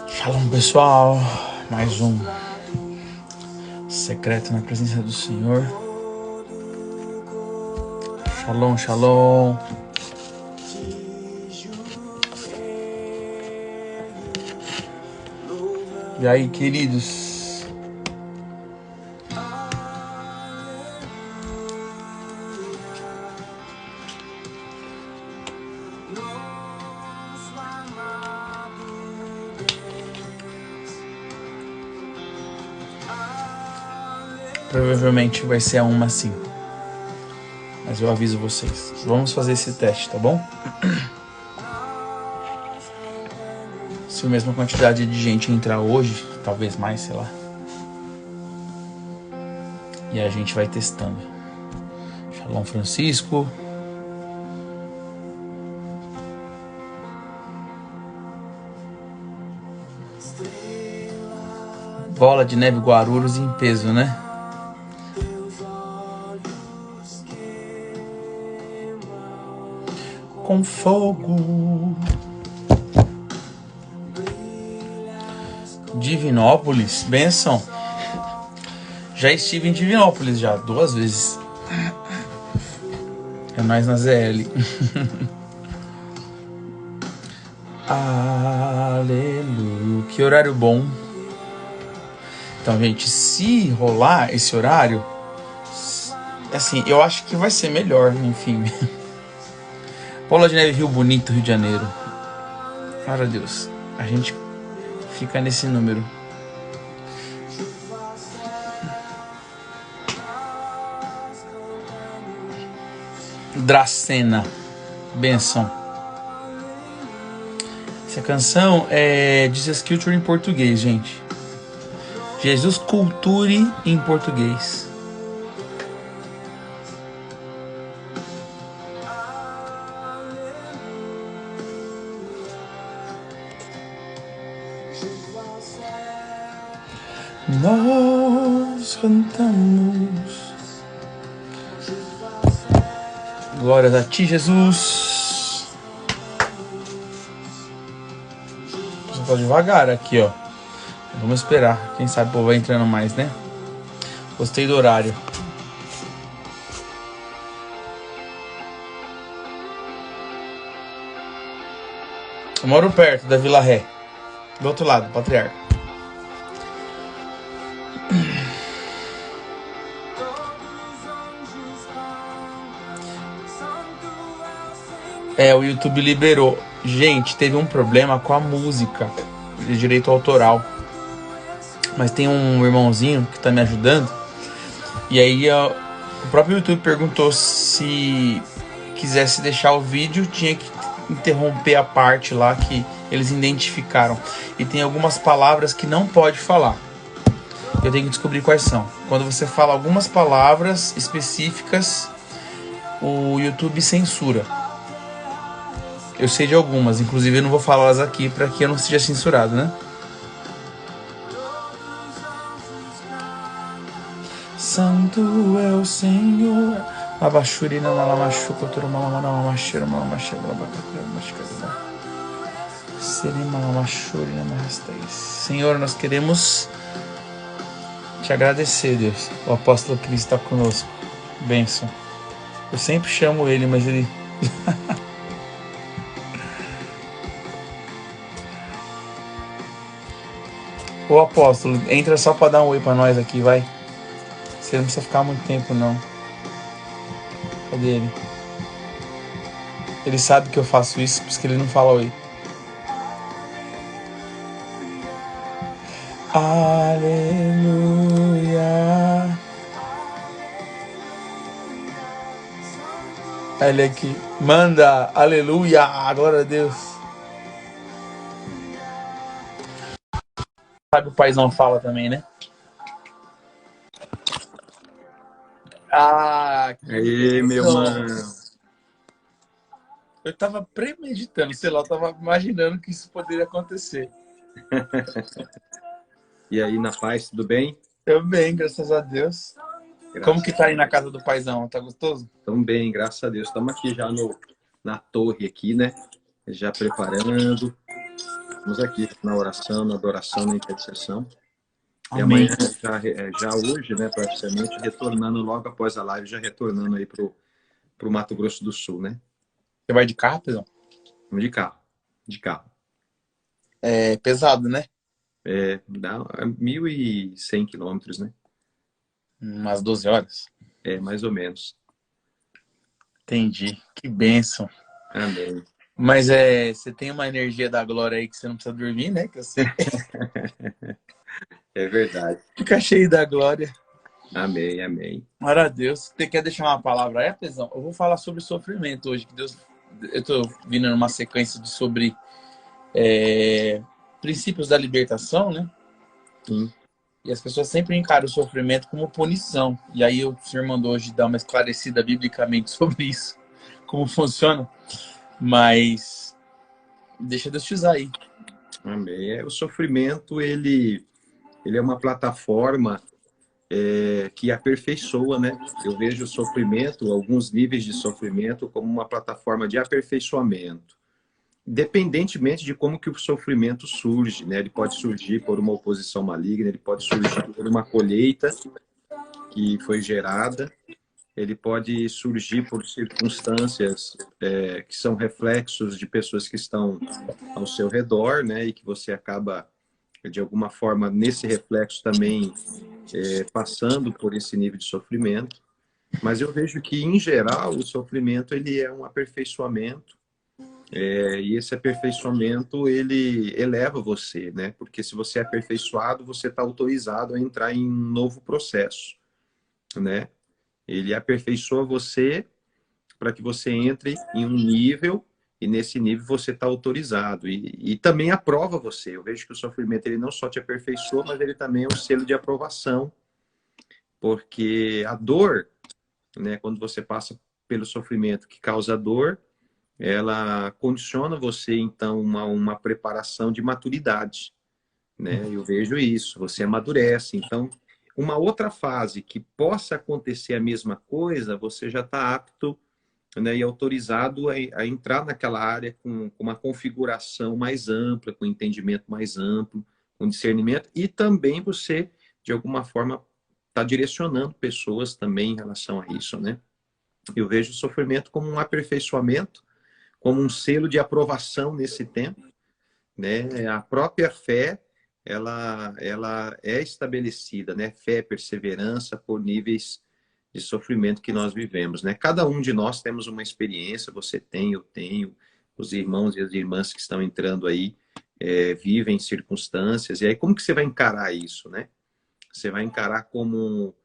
Shalom, pessoal. Mais um secreto na presença do Senhor. Shalom, shalom. E aí, queridos? Provavelmente vai ser a uma sim. Mas eu aviso vocês. Vamos fazer esse teste, tá bom? Se a mesma quantidade de gente entrar hoje, talvez mais, sei lá. E a gente vai testando. Shalom, Francisco. Bola de Neve Guarulhos em peso, né? Com fogo. Divinópolis, benção. Já estive em Divinópolis já 2 vezes. É nós na ZL. Aleluia. Que horário bom. Então, gente, se rolar esse horário, assim, eu acho que vai ser melhor, enfim. Bola de Neve, Rio Bonito, Rio de Janeiro. Para Deus, a gente fica nesse número. Dracena, benção. Essa canção é Jesus Culture em português, gente. Jesus Culture em português. Nós cantamos. Glórias a ti, Jesus. Você tá devagar aqui, ó. Vamos esperar. Quem sabe o povo vai entrando mais, né? Gostei do horário. Eu moro perto da Vila Ré. Do outro lado, Patriarca. O YouTube liberou. Gente, teve um problema com a música de direito autoral. Mas tem um irmãozinho que tá me ajudando. E aí o próprio YouTube perguntou se quisesse deixar o vídeo, tinha que interromper a parte lá que eles identificaram. E tem algumas palavras que não pode falar. Eu tenho que descobrir quais são. Quando você fala algumas palavras específicas, o YouTube censura. Eu sei de algumas, inclusive eu não vou falá-las aqui para que eu não seja censurado, né? Santo é o Senhor. Abachuri na malamachu, cultura malamamacheira, malamacheira, Senhor, nós queremos te agradecer, Deus. O apóstolo Cristo está conosco. Bênção. Eu sempre chamo ele, mas ele... Ô apóstolo, entra só para dar um oi para nós aqui, vai. Você não precisa ficar muito tempo, não. Cadê ele? Ele sabe que eu faço isso, por isso que ele não fala oi. Aleluia. Ele aqui. Manda, aleluia, glória a Deus. Sabe o paizão fala também, né? Aí, meu mano. Eu tava premeditando, sei lá, eu tava imaginando que isso poderia acontecer. E aí, na paz, tudo bem? Eu bem, graças a Deus. Como que tá aí na casa do paizão? Tá gostoso? Tamo bem, graças a Deus. Estamos aqui já na torre aqui, né? já preparando. Estamos aqui na oração, na adoração, na intercessão. E Amém. amanhã, já hoje, né, praticamente, retornando logo após a live, já retornando aí para o Mato Grosso do Sul, né? Você vai de carro, Pedrão? Vamos de carro, de carro. É pesado, né? Dá 1.100 quilômetros, né? Umas 12 horas. Mais ou menos. Entendi. Que bênção. Amém. Mas você tem uma energia da glória aí que você não precisa dormir, né? Que você É verdade. fica cheio da glória. Amém, amém. Glória a Deus. Você quer deixar uma palavra aí, Pezão? Eu vou falar sobre sofrimento hoje. Que Deus, eu tô vindo numa sequência sobre princípios da libertação, né? Sim. E as pessoas sempre encaram o sofrimento como punição. E aí o senhor mandou hoje dar uma esclarecida biblicamente sobre isso. Como funciona. Mas deixa Deus te usar aí. Amém. O sofrimento, ele é uma plataforma que aperfeiçoa, né? Eu vejo o sofrimento, alguns níveis de sofrimento, como uma plataforma de aperfeiçoamento. Independentemente de como que o sofrimento surge, né? Ele pode surgir por uma oposição maligna, ele pode surgir por uma colheita que foi gerada, ele pode surgir por circunstâncias que são reflexos de pessoas que estão ao seu redor, né? E que você acaba, de alguma forma, nesse reflexo também passando por esse nível de sofrimento. Mas eu vejo que, em geral, o sofrimento ele é um aperfeiçoamento, e esse aperfeiçoamento ele eleva você, né? Porque se você é aperfeiçoado, você está autorizado a entrar em um novo processo, né? Ele aperfeiçoa você para que você entre em um nível, e nesse nível você está autorizado. E também aprova você. Eu vejo que o sofrimento ele não só te aperfeiçoa, mas ele também é um selo de aprovação. Porque a dor, né, quando você passa pelo sofrimento que causa dor, ela condiciona você, então, uma preparação de maturidade. Né? Eu vejo isso, você amadurece. Então, uma outra fase que possa acontecer a mesma coisa, você já está apto, né, e autorizado a entrar naquela área com uma configuração mais ampla, com entendimento mais amplo, com discernimento, e também você, de alguma forma, está direcionando pessoas também em relação a isso, né? Eu vejo o sofrimento como um aperfeiçoamento, como um selo de aprovação nesse tempo, né? A própria fé, ela é estabelecida, né? Fé, perseverança por níveis de sofrimento que nós vivemos, né? Cada um de nós temos uma experiência, você tem, eu tenho, os irmãos e as irmãs que estão entrando aí vivem circunstâncias, e aí como que você vai encarar isso, né? Você vai encarar como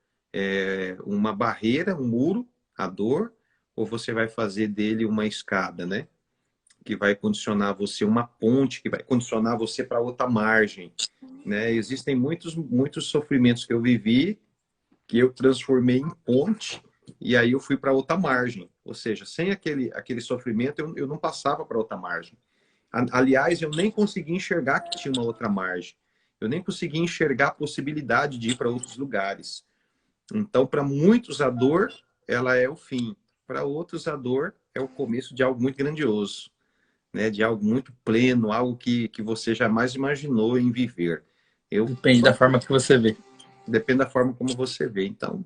uma barreira, um muro, a dor, ou você vai fazer dele uma escada, né? Que vai condicionar você, uma ponte que vai condicionar você para outra margem, né? Existem muitos sofrimentos que eu vivi que eu transformei em ponte e aí eu fui para outra margem. Ou seja, sem aquele sofrimento eu não passava para outra margem. Aliás, eu nem conseguia enxergar que tinha uma outra margem. Eu nem conseguia enxergar a possibilidade de ir para outros lugares. Então, para muitos, a dor, ela é o fim. Para outros, a dor é o começo de algo muito grandioso, né? De algo muito pleno, algo que você jamais imaginou em viver. Depende da forma que você vê. Depende da forma como você vê. Então,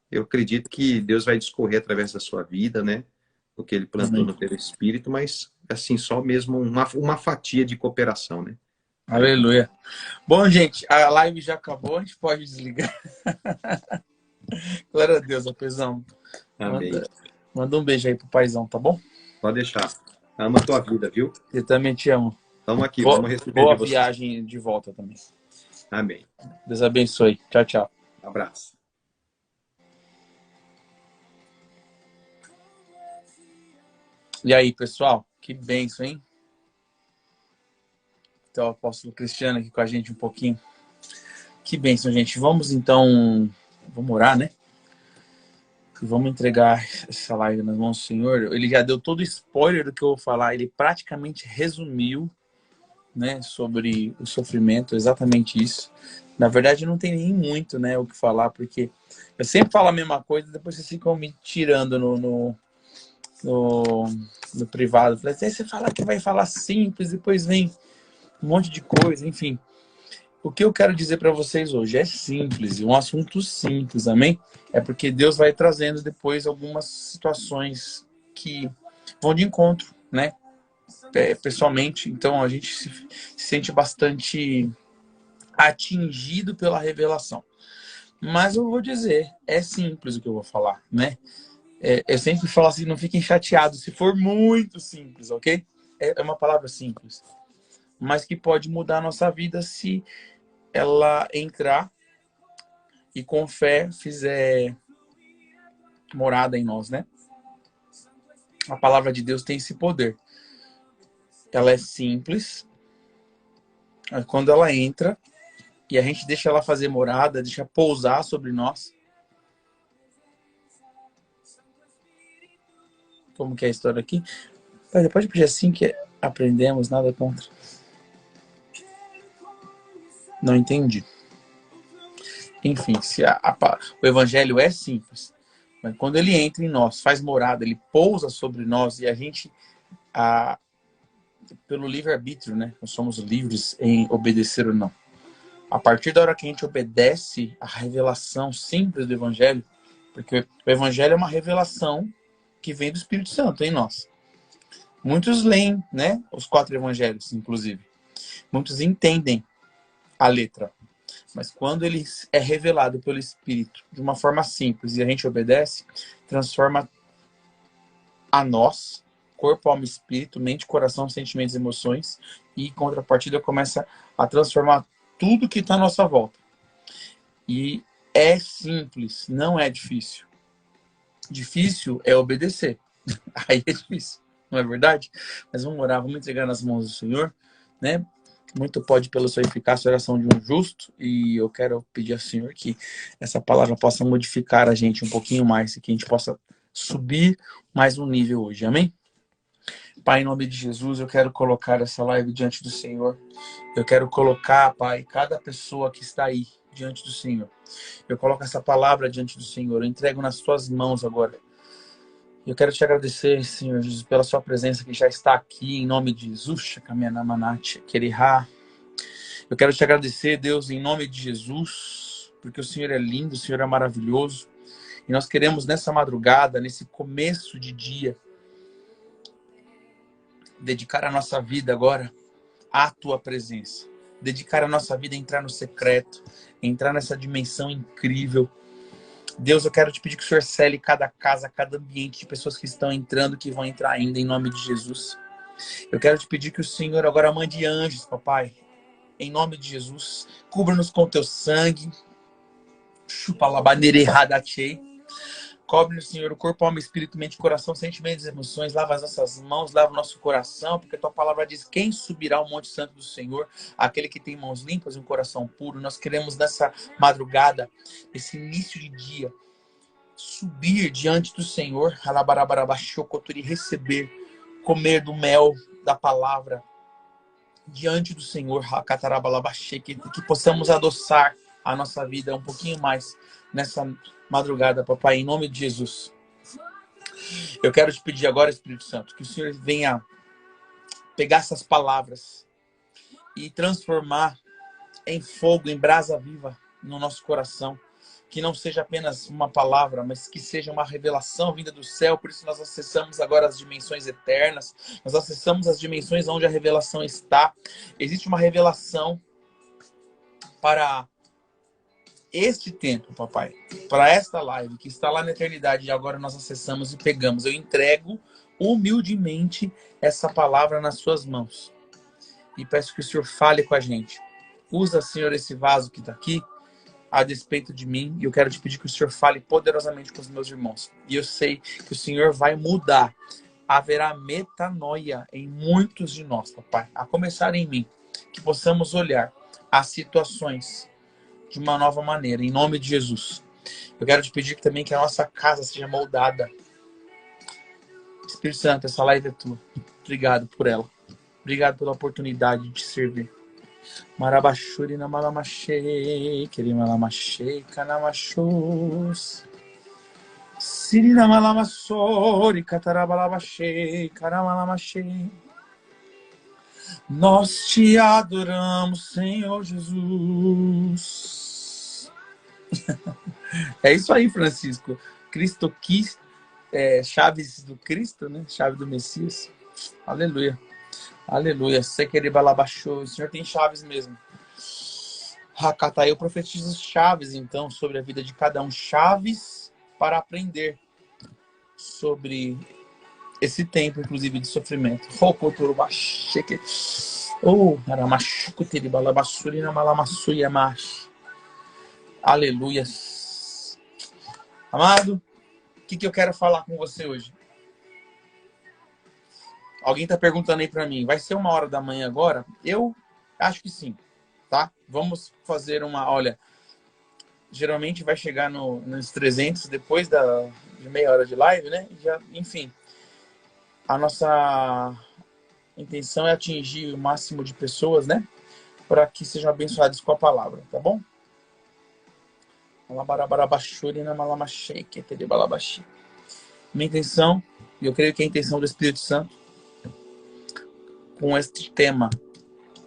eu acredito que Deus vai discorrer através da sua vida, né? O que ele plantou no teu espírito, mas, assim, só mesmo uma fatia de cooperação, né? Aleluia. Bom, gente, a live já acabou, a gente pode desligar. Glória a Deus, apesão. Amém. Manda um beijo aí pro paizão, tá bom? Pode deixar. Ama a tua vida, viu? Eu também te amo. Estamos aqui, vamos receber Boa de você. viagem de volta também. Amém. Deus abençoe. Tchau, tchau. Abraço. E aí, pessoal? Que bênção, hein? Então, o apóstolo Cristiano aqui com a gente um pouquinho. Que bênção, gente. Vamos então... Vamos orar, né? E vamos entregar essa live nas mãos do Senhor. Ele já deu todo o spoiler do que eu vou falar. Ele praticamente resumiu, né, sobre o sofrimento, exatamente isso. Na verdade, não tem nem muito, né, o que falar, porque eu sempre falo a mesma coisa, depois vocês ficam me tirando no, no privado. Falei assim, aí você fala que vai falar simples, depois vem um monte de coisa, enfim. O que eu quero dizer para vocês hoje é simples, um assunto simples, amém? É porque Deus vai trazendo depois algumas situações que vão de encontro, né? Pessoalmente, então a gente se sente bastante atingido pela revelação. Mas eu vou dizer, é simples o que eu vou falar, né? Eu sempre falo assim, não fiquem chateados se for muito simples, ok? É uma palavra simples, mas que pode mudar a nossa vida se ela entrar e com fé fizer morada em nós, né? A palavra de Deus tem esse poder. Ela é simples, mas quando ela entra e a gente deixa ela fazer morada, deixa pousar sobre nós. Como que é a história aqui? Pode pedir assim que aprendemos, nada contra. Não entendi. Enfim, se o evangelho é simples, mas quando ele entra em nós, faz morada, ele pousa sobre nós e a gente, pelo livre-arbítrio, né? Nós somos livres em obedecer ou não. A partir da hora que a gente obedece a revelação simples do evangelho, porque o evangelho é uma revelação que vem do Espírito Santo em nós. Muitos leem, né? Os 4 evangelhos, inclusive. Muitos entendem a letra. Mas quando ele é revelado pelo Espírito de uma forma simples e a gente obedece, transforma a nós, corpo, alma, espírito, mente, coração, sentimentos e emoções, e em contrapartida começa a transformar tudo que está à nossa volta. E é simples, não é difícil. Difícil é obedecer. Aí é difícil, não é verdade? Mas vamos orar, vamos entregar nas mãos do Senhor, né? Muito pode pela sua eficácia a oração de um justo, e eu quero pedir ao Senhor que essa palavra possa modificar a gente um pouquinho mais e que a gente possa subir mais um nível hoje, amém? Pai, em nome de Jesus, eu quero colocar essa live diante do Senhor. Eu quero colocar, Pai, cada pessoa que está aí diante do Senhor. Eu coloco essa palavra diante do Senhor, eu entrego nas tuas mãos agora. Eu quero te agradecer, Senhor Jesus, pela sua presença que já está aqui, em nome de Jesus. Eu quero te agradecer, Deus, em nome de Jesus, porque o Senhor é lindo, o Senhor é maravilhoso. E nós queremos nessa madrugada, nesse começo de dia, dedicar a nossa vida agora à tua presença. Dedicar a nossa vida a entrar no secreto, entrar nessa dimensão incrível. Deus, eu quero te pedir que o Senhor cele cada casa, cada ambiente de pessoas que estão entrando, que vão entrar ainda, em nome de Jesus. Eu quero te pedir que o Senhor agora mande anjos, papai, em nome de Jesus. Cubra-nos com teu sangue. Cobre-nos, Senhor, o corpo, alma, espírito, mente, coração, sentimentos e emoções. Lava as nossas mãos, lava o nosso coração, porque a tua palavra diz: quem subirá ao monte santo do Senhor? Aquele que tem mãos limpas e um coração puro. Nós queremos nessa madrugada, esse início de dia, subir diante do Senhor, receber, comer do mel da palavra diante do Senhor, que possamos adoçar a nossa vida um pouquinho mais nessa madrugada, papai, em nome de Jesus. Eu quero te pedir agora, Espírito Santo, que o Senhor venha pegar essas palavras e transformar em fogo, em brasa viva no nosso coração. Que não seja apenas uma palavra, mas que seja uma revelação vinda do céu. Por isso nós acessamos agora as dimensões eternas. Nós acessamos as dimensões onde a revelação está. Existe uma revelação para este tempo, papai. Para esta live que está lá na eternidade. E agora nós acessamos e pegamos. Eu entrego humildemente essa palavra nas suas mãos. E peço que o Senhor fale com a gente. Usa, Senhor, esse vaso que está aqui a despeito de mim, e eu quero te pedir que o Senhor fale poderosamente com os meus irmãos. E eu sei que o Senhor vai mudar. Haverá metanoia em muitos de nós, papai. A começar em mim. Que possamos olhar as situações de uma nova maneira, em nome de Jesus. Eu quero te pedir também que a nossa casa seja moldada. Espírito Santo, essa live é tua. Obrigado por ela. Obrigado pela oportunidade de te servir. Marabashuri na malamashe, keri malamashe, kanamashos. Sirina malamassori, catarabalabachei, caramalamache. Nós te adoramos, Senhor Jesus. É isso aí, Francisco. Cristo quis, chaves do Cristo, né? Chave do Messias. Aleluia. Aleluia. Sequeribalabachou. O Senhor tem chaves mesmo. Hakata, eu profetizo chaves, então, sobre a vida de cada um. Chaves para aprender sobre esse tempo, inclusive, de sofrimento. Aleluia. Amado, o que eu quero falar com você hoje? Alguém está perguntando aí para mim, vai ser 1h da manhã agora? Eu acho que sim, tá? Vamos fazer olha, geralmente vai chegar nos 300 depois de meia hora de live, né? Enfim, a nossa intenção é atingir o máximo de pessoas, né? Para que sejam abençoados com a palavra, tá bom? Minha intenção, e eu creio que é a intenção do Espírito Santo, com este tema: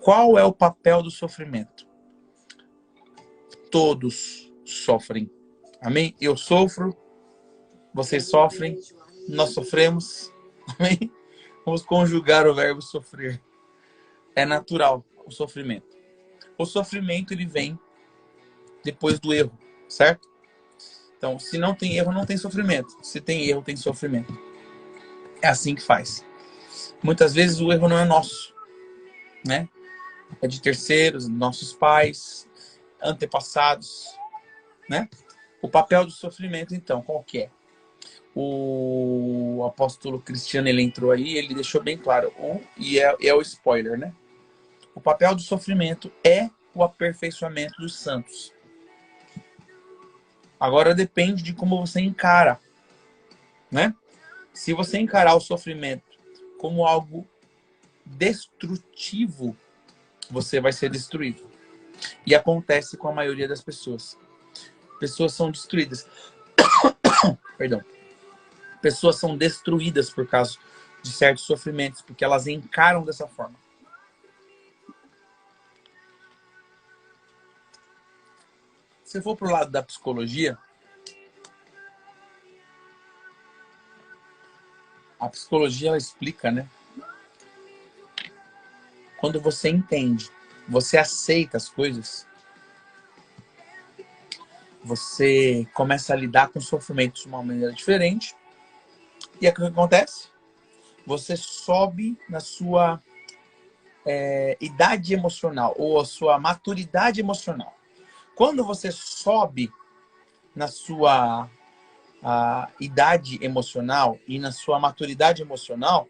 qual é o papel do sofrimento? Todos sofrem. Amém? Eu sofro, vocês sofrem, nós sofremos. Amém? Vamos conjugar o verbo sofrer. É natural o sofrimento. O sofrimento, ele vem depois do erro, certo? Então, se não tem erro, não tem sofrimento. Se tem erro, tem sofrimento. É assim que faz. Muitas vezes o erro não é nosso, né? É de terceiros, nossos pais, antepassados, né? O papel do sofrimento, então, qual que é? O apóstolo Cristiano, ele entrou aí, ele deixou bem claro, e é o spoiler, né? O papel do sofrimento é o aperfeiçoamento dos santos. Agora depende de como você encara, né? Se você encarar o sofrimento como algo destrutivo, você vai ser destruído. E acontece com a maioria das pessoas. Pessoas são destruídas. Perdão. Pessoas são destruídas por causa de certos sofrimentos, porque elas encaram dessa forma. Se for pro lado da psicologia, a psicologia ela explica, né? Quando você entende, você aceita as coisas, você começa a lidar com sofrimentos de uma maneira diferente. E o que acontece? Você sobe na sua idade emocional, ou a sua maturidade emocional. Quando você sobe na sua idade emocional e na sua maturidade emocional,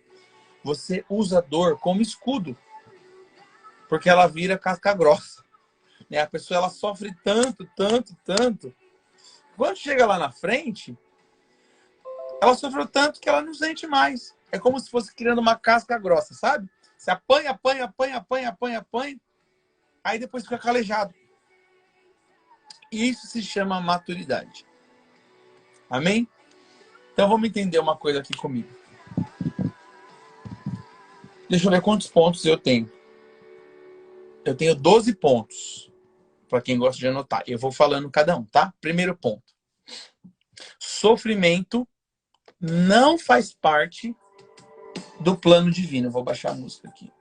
você usa a dor como escudo, porque ela vira casca grossa, né? A pessoa ela sofre tanto. Quando chega lá na frente, ela sofreu tanto que ela não sente mais. É como se fosse criando uma casca grossa, sabe? Você apanha, aí depois fica calejado. Isso se chama maturidade. Amém? Então vamos entender uma coisa aqui comigo. Deixa eu ver quantos pontos eu tenho. Eu tenho 12 pontos. Para quem gosta de anotar. Eu vou falando cada um, tá? Primeiro ponto. Sofrimento não faz parte do plano divino. Eu vou baixar a música aqui.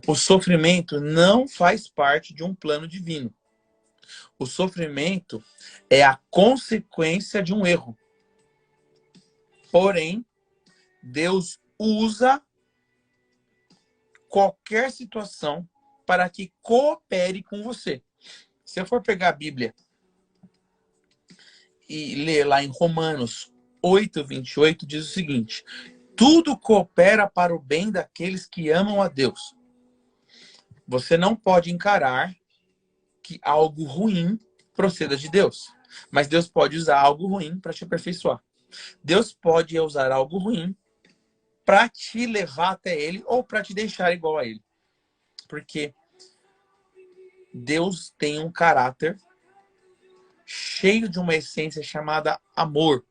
O sofrimento não faz parte de um plano divino. O sofrimento é a consequência de um erro. Porém, Deus usa qualquer situação para que coopere com você. Se eu for pegar a Bíblia e ler lá em Romanos 8:28, diz o seguinte: tudo coopera para o bem daqueles que amam a Deus. Você não pode encarar que algo ruim proceda de Deus. Mas Deus pode usar algo ruim para te aperfeiçoar. Deus pode usar algo ruim para te levar até Ele ou para te deixar igual a Ele. Porque Deus tem um caráter cheio de uma essência chamada amor.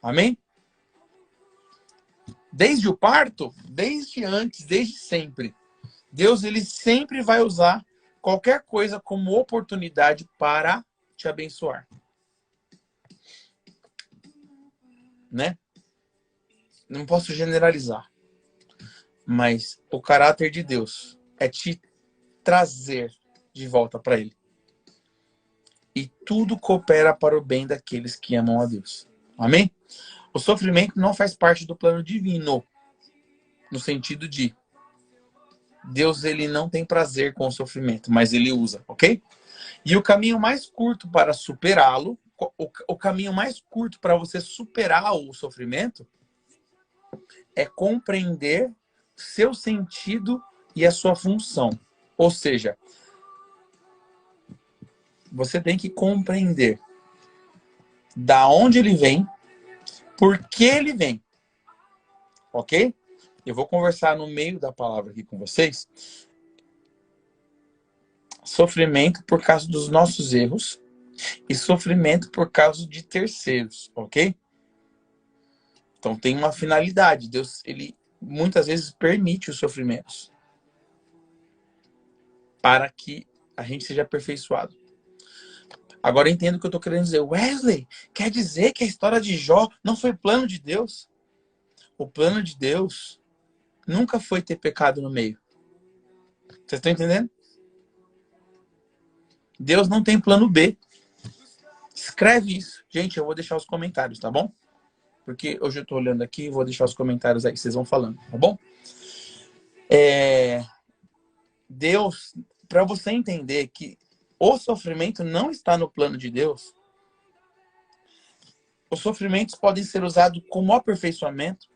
Amém? Desde o parto, desde antes, desde sempre. Deus, ele sempre vai usar qualquer coisa como oportunidade para te abençoar. Né? Não posso generalizar. Mas o caráter de Deus é te trazer de volta para Ele. E tudo coopera para o bem daqueles que amam a Deus. Amém? O sofrimento não faz parte do plano divino. No sentido de Deus, ele não tem prazer com o sofrimento, mas ele usa, ok? E o caminho mais curto para superá-lo, o caminho mais curto para você superar o sofrimento é compreender seu sentido e a sua função. Ou seja, você tem que compreender da onde ele vem, por que ele vem. Ok? Eu vou conversar no meio da palavra aqui com vocês. Sofrimento por causa dos nossos erros e sofrimento por causa de terceiros, ok? Então tem uma finalidade. Deus, ele muitas vezes permite os sofrimentos para que a gente seja aperfeiçoado. Agora eu entendo o que eu estou querendo dizer. Wesley, quer dizer que a história de Jó não foi plano de Deus? O plano de Deus nunca foi ter pecado no meio. Vocês estão entendendo? Deus não tem plano B. Escreve isso. Gente, eu vou deixar os comentários, tá bom? Porque hoje eu tô olhando aqui, vou deixar os comentários aí, vocês vão falando, tá bom? Deus, para você entender que o sofrimento não está no plano de Deus, os sofrimentos podem ser usados como aperfeiçoamento.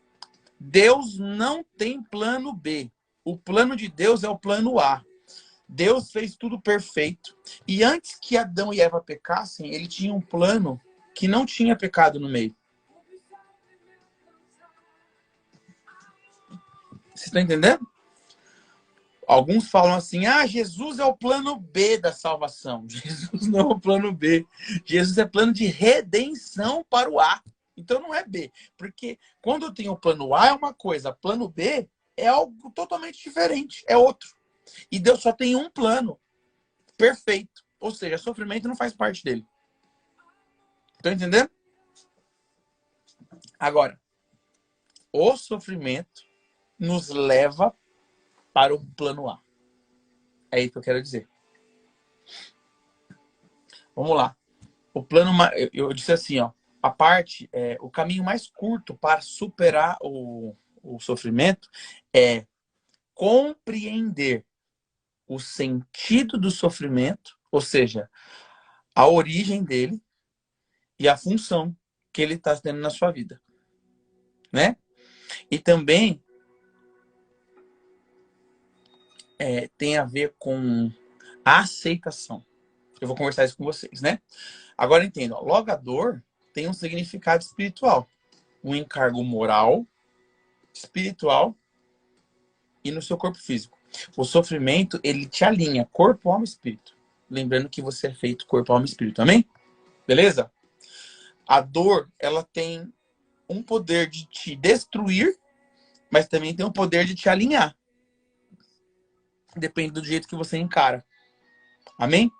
Deus não tem plano B. O plano de Deus é o plano A. Deus fez tudo perfeito. E antes que Adão e Eva pecassem, ele tinha um plano que não tinha pecado no meio. Vocês estão entendendo? Alguns falam assim, Jesus é o plano B da salvação. Jesus não é o plano B. Jesus é plano de redenção para o A. Então não é B. Porque quando eu tenho o plano A é uma coisa, plano B é algo totalmente diferente, é outro. E Deus só tem um plano perfeito. Ou seja, sofrimento não faz parte dele. Estão entendendo? Agora, o sofrimento nos leva para o plano A. É isso que eu quero dizer. Vamos lá. O plano, eu disse assim, ó, a parte, o caminho mais curto para superar o sofrimento é compreender o sentido do sofrimento, ou seja, a origem dele e a função que ele está tendo na sua vida, né? E também tem a ver com a aceitação. Eu vou conversar isso com vocês, né? Agora entendo, ó, logo a dor tem um significado espiritual, um encargo moral, espiritual e no seu corpo físico. O sofrimento, ele te alinha corpo, alma e espírito. Lembrando que você é feito corpo, alma e espírito, amém? Beleza? A dor, ela tem um poder de te destruir, mas também tem um poder de te alinhar. Depende do jeito que você encara. Amém?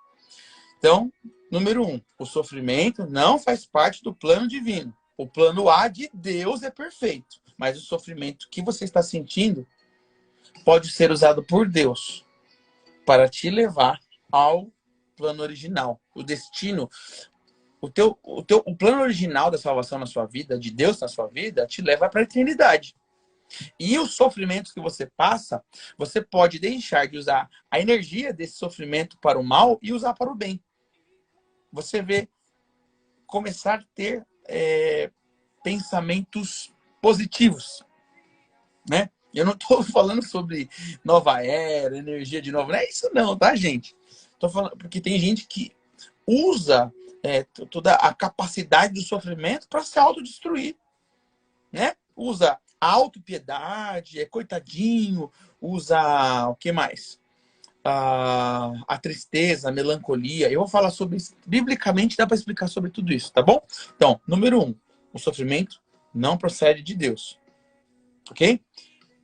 Então, número 1, o sofrimento não faz parte do plano divino. O plano A de Deus é perfeito, mas o sofrimento que você está sentindo pode ser usado por Deus para te levar ao plano original. O destino, o plano original da salvação na sua vida, de Deus na sua vida, te leva para a eternidade. E os sofrimentos que você passa, você pode deixar de usar a energia desse sofrimento para o mal e usar para o bem. Você vê começar a ter pensamentos positivos, né? Eu não estou falando sobre nova era, energia de novo, não é isso não, tá, gente? Estou falando porque tem gente que usa toda a capacidade do sofrimento para se autodestruir, né? Usa a autopiedade, coitadinho, usa o que mais? a tristeza, a melancolia. Eu vou falar sobre isso. Biblicamente dá para explicar sobre tudo isso, tá bom? Então, número 1, o sofrimento não procede de Deus. Ok?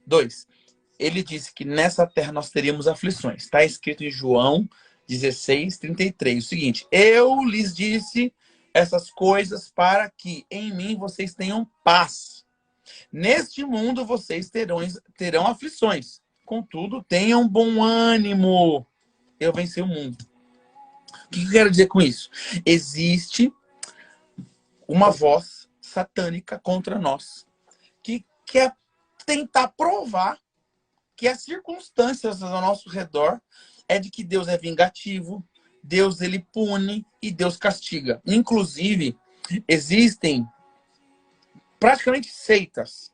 2, ele disse que nessa terra nós teríamos aflições. Está escrito em João 16:33. O seguinte: eu lhes disse essas coisas para que em mim vocês tenham paz. Neste mundo vocês terão aflições. Contudo, tenham bom ânimo. Eu venci o mundo. O que eu quero dizer com isso? Existe uma voz satânica contra nós que quer tentar provar que as circunstâncias ao nosso redor é de que Deus é vingativo, Deus ele pune e Deus castiga. Inclusive, existem praticamente seitas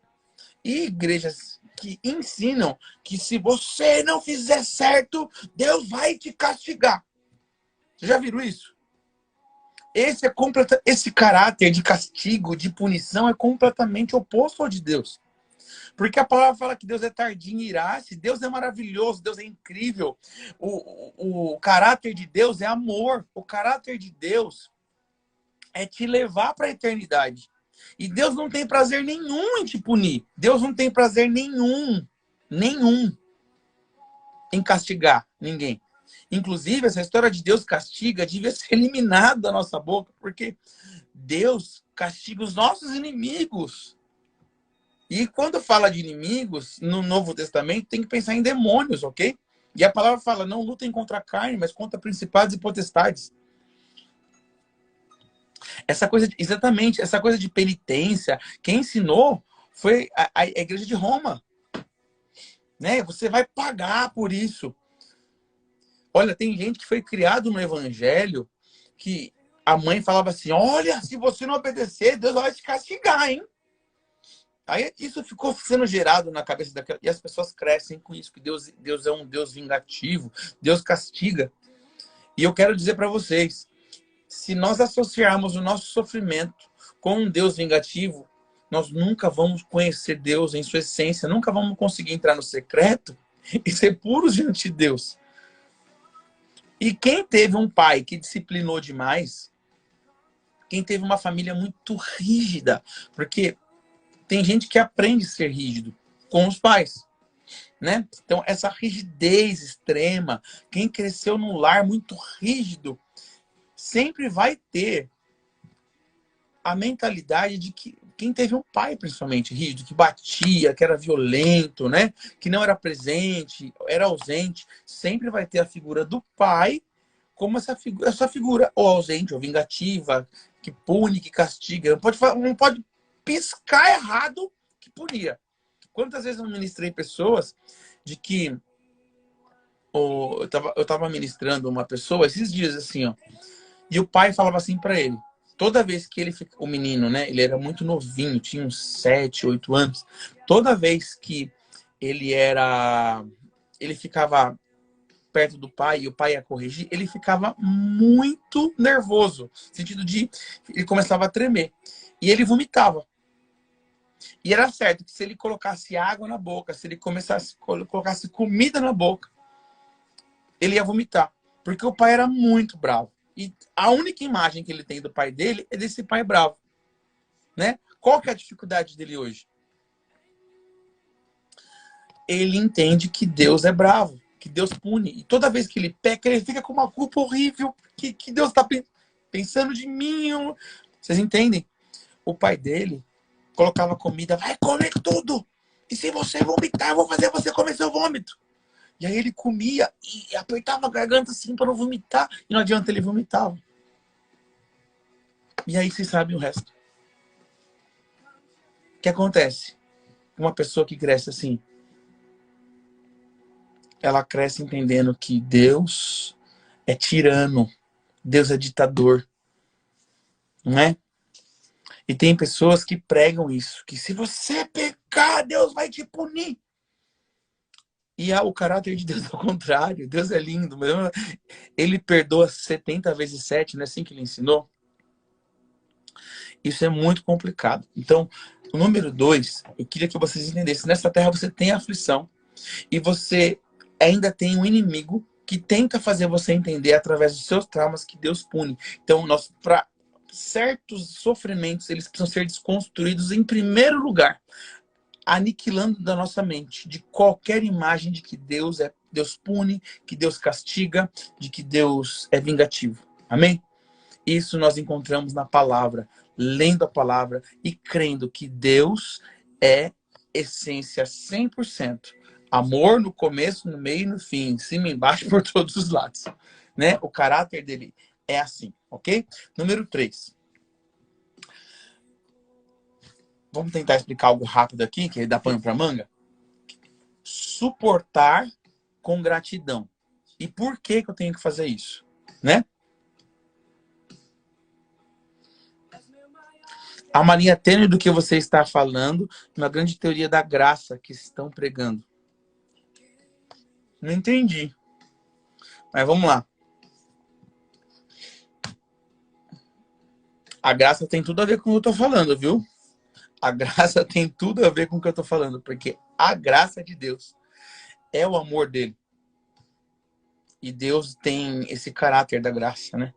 e igrejas que ensinam que se você não fizer certo, Deus vai te castigar. Vocês já viram isso? Esse caráter de castigo, de punição, é completamente oposto ao de Deus. Porque a palavra fala que Deus é tardio em irar-se, Deus é maravilhoso, Deus é incrível. O caráter de Deus é amor. O caráter de Deus é te levar para a eternidade. E Deus não tem prazer nenhum em te punir. Deus não tem prazer nenhum em castigar ninguém. Inclusive, essa história de Deus castiga devia ser eliminada da nossa boca, porque Deus castiga os nossos inimigos. E quando fala de inimigos, no Novo Testamento, tem que pensar em demônios, ok? E a palavra fala, não lutem contra a carne, mas contra principados e potestades. Exatamente, essa coisa de penitência, quem ensinou foi a igreja de Roma. Né? Você vai pagar por isso. Olha, tem gente que foi criado no evangelho que a mãe falava assim, olha, se você não obedecer, Deus vai te castigar, hein? Aí isso ficou sendo gerado na cabeça daquela... E as pessoas crescem com isso, que Deus é um Deus vingativo, Deus castiga. E eu quero dizer para vocês, se nós associarmos o nosso sofrimento com um Deus vingativo, nós nunca vamos conhecer Deus em sua essência, nunca vamos conseguir entrar no secreto e ser puros diante de Deus. E quem teve um pai que disciplinou demais, quem teve uma família muito rígida, porque tem gente que aprende a ser rígido com os pais, né? Então, essa rigidez extrema, quem cresceu num lar muito rígido, sempre vai ter a mentalidade de que quem teve um pai, principalmente, rígido, que batia, que era violento, né? Que não era presente, era ausente, sempre vai ter a figura do pai como essa figura ou ausente, ou vingativa, que pune, que castiga. Não pode piscar errado que punia. Quantas vezes eu ministrei pessoas de que eu tava ministrando uma pessoa esses dias assim, ó, e o pai falava assim para ele, toda vez que o menino, né, ele era muito novinho, tinha uns 7, 8 anos, toda vez que ele ficava perto do pai e o pai ia corrigir, ele ficava muito nervoso, no sentido de ele começava a tremer e ele vomitava. E era certo que se ele colocasse água na boca, se ele colocasse comida na boca, ele ia vomitar. Porque o pai era muito bravo. E a única imagem que ele tem do pai dele é desse pai bravo. Né? Qual que é a dificuldade dele hoje? Ele entende que Deus é bravo, que Deus pune. E toda vez que ele peca, ele fica com uma culpa horrível, que Deus está pensando de mim. Vocês entendem? O pai dele colocava comida, vai comer tudo. E se você vomitar, eu vou fazer você comer seu vômito. E aí ele comia e apertava a garganta assim para não vomitar. E não adianta, ele vomitava. E aí vocês sabem o resto. O que acontece? Uma pessoa que cresce assim, ela cresce entendendo que Deus é tirano. Deus é ditador. Não é? E tem pessoas que pregam isso, que se você pecar, Deus vai te punir. E o caráter de Deus é o contrário. Deus é lindo. Ele perdoa 70 vezes 7, não é assim que ele ensinou? Isso é muito complicado. Então, o número 2, eu queria que vocês entendessem. Nessa terra você tem aflição. E você ainda tem um inimigo que tenta fazer você entender através dos seus traumas que Deus pune. Então, para certos sofrimentos, eles precisam ser desconstruídos em primeiro lugar, aniquilando da nossa mente de qualquer imagem de que Deus pune, que Deus castiga, de que Deus é vingativo. Amém? Isso nós encontramos na palavra, lendo a palavra e crendo que Deus é essência 100%. Amor no começo, no meio e no fim, em cima e embaixo, por todos os lados. Né? O caráter dele é assim, ok? Número 3. Vamos tentar explicar algo rápido aqui, que dá pano para manga. Suportar com gratidão. E por que eu tenho que fazer isso? Né? Há uma linha tênue do que você está falando, uma grande teoria da graça que estão pregando. Não entendi. Mas vamos lá. A graça tem tudo a ver com o que eu estou falando, viu? A graça tem tudo a ver com o que eu estou falando, porque a graça de Deus é o amor dele. E Deus tem esse caráter da graça, né?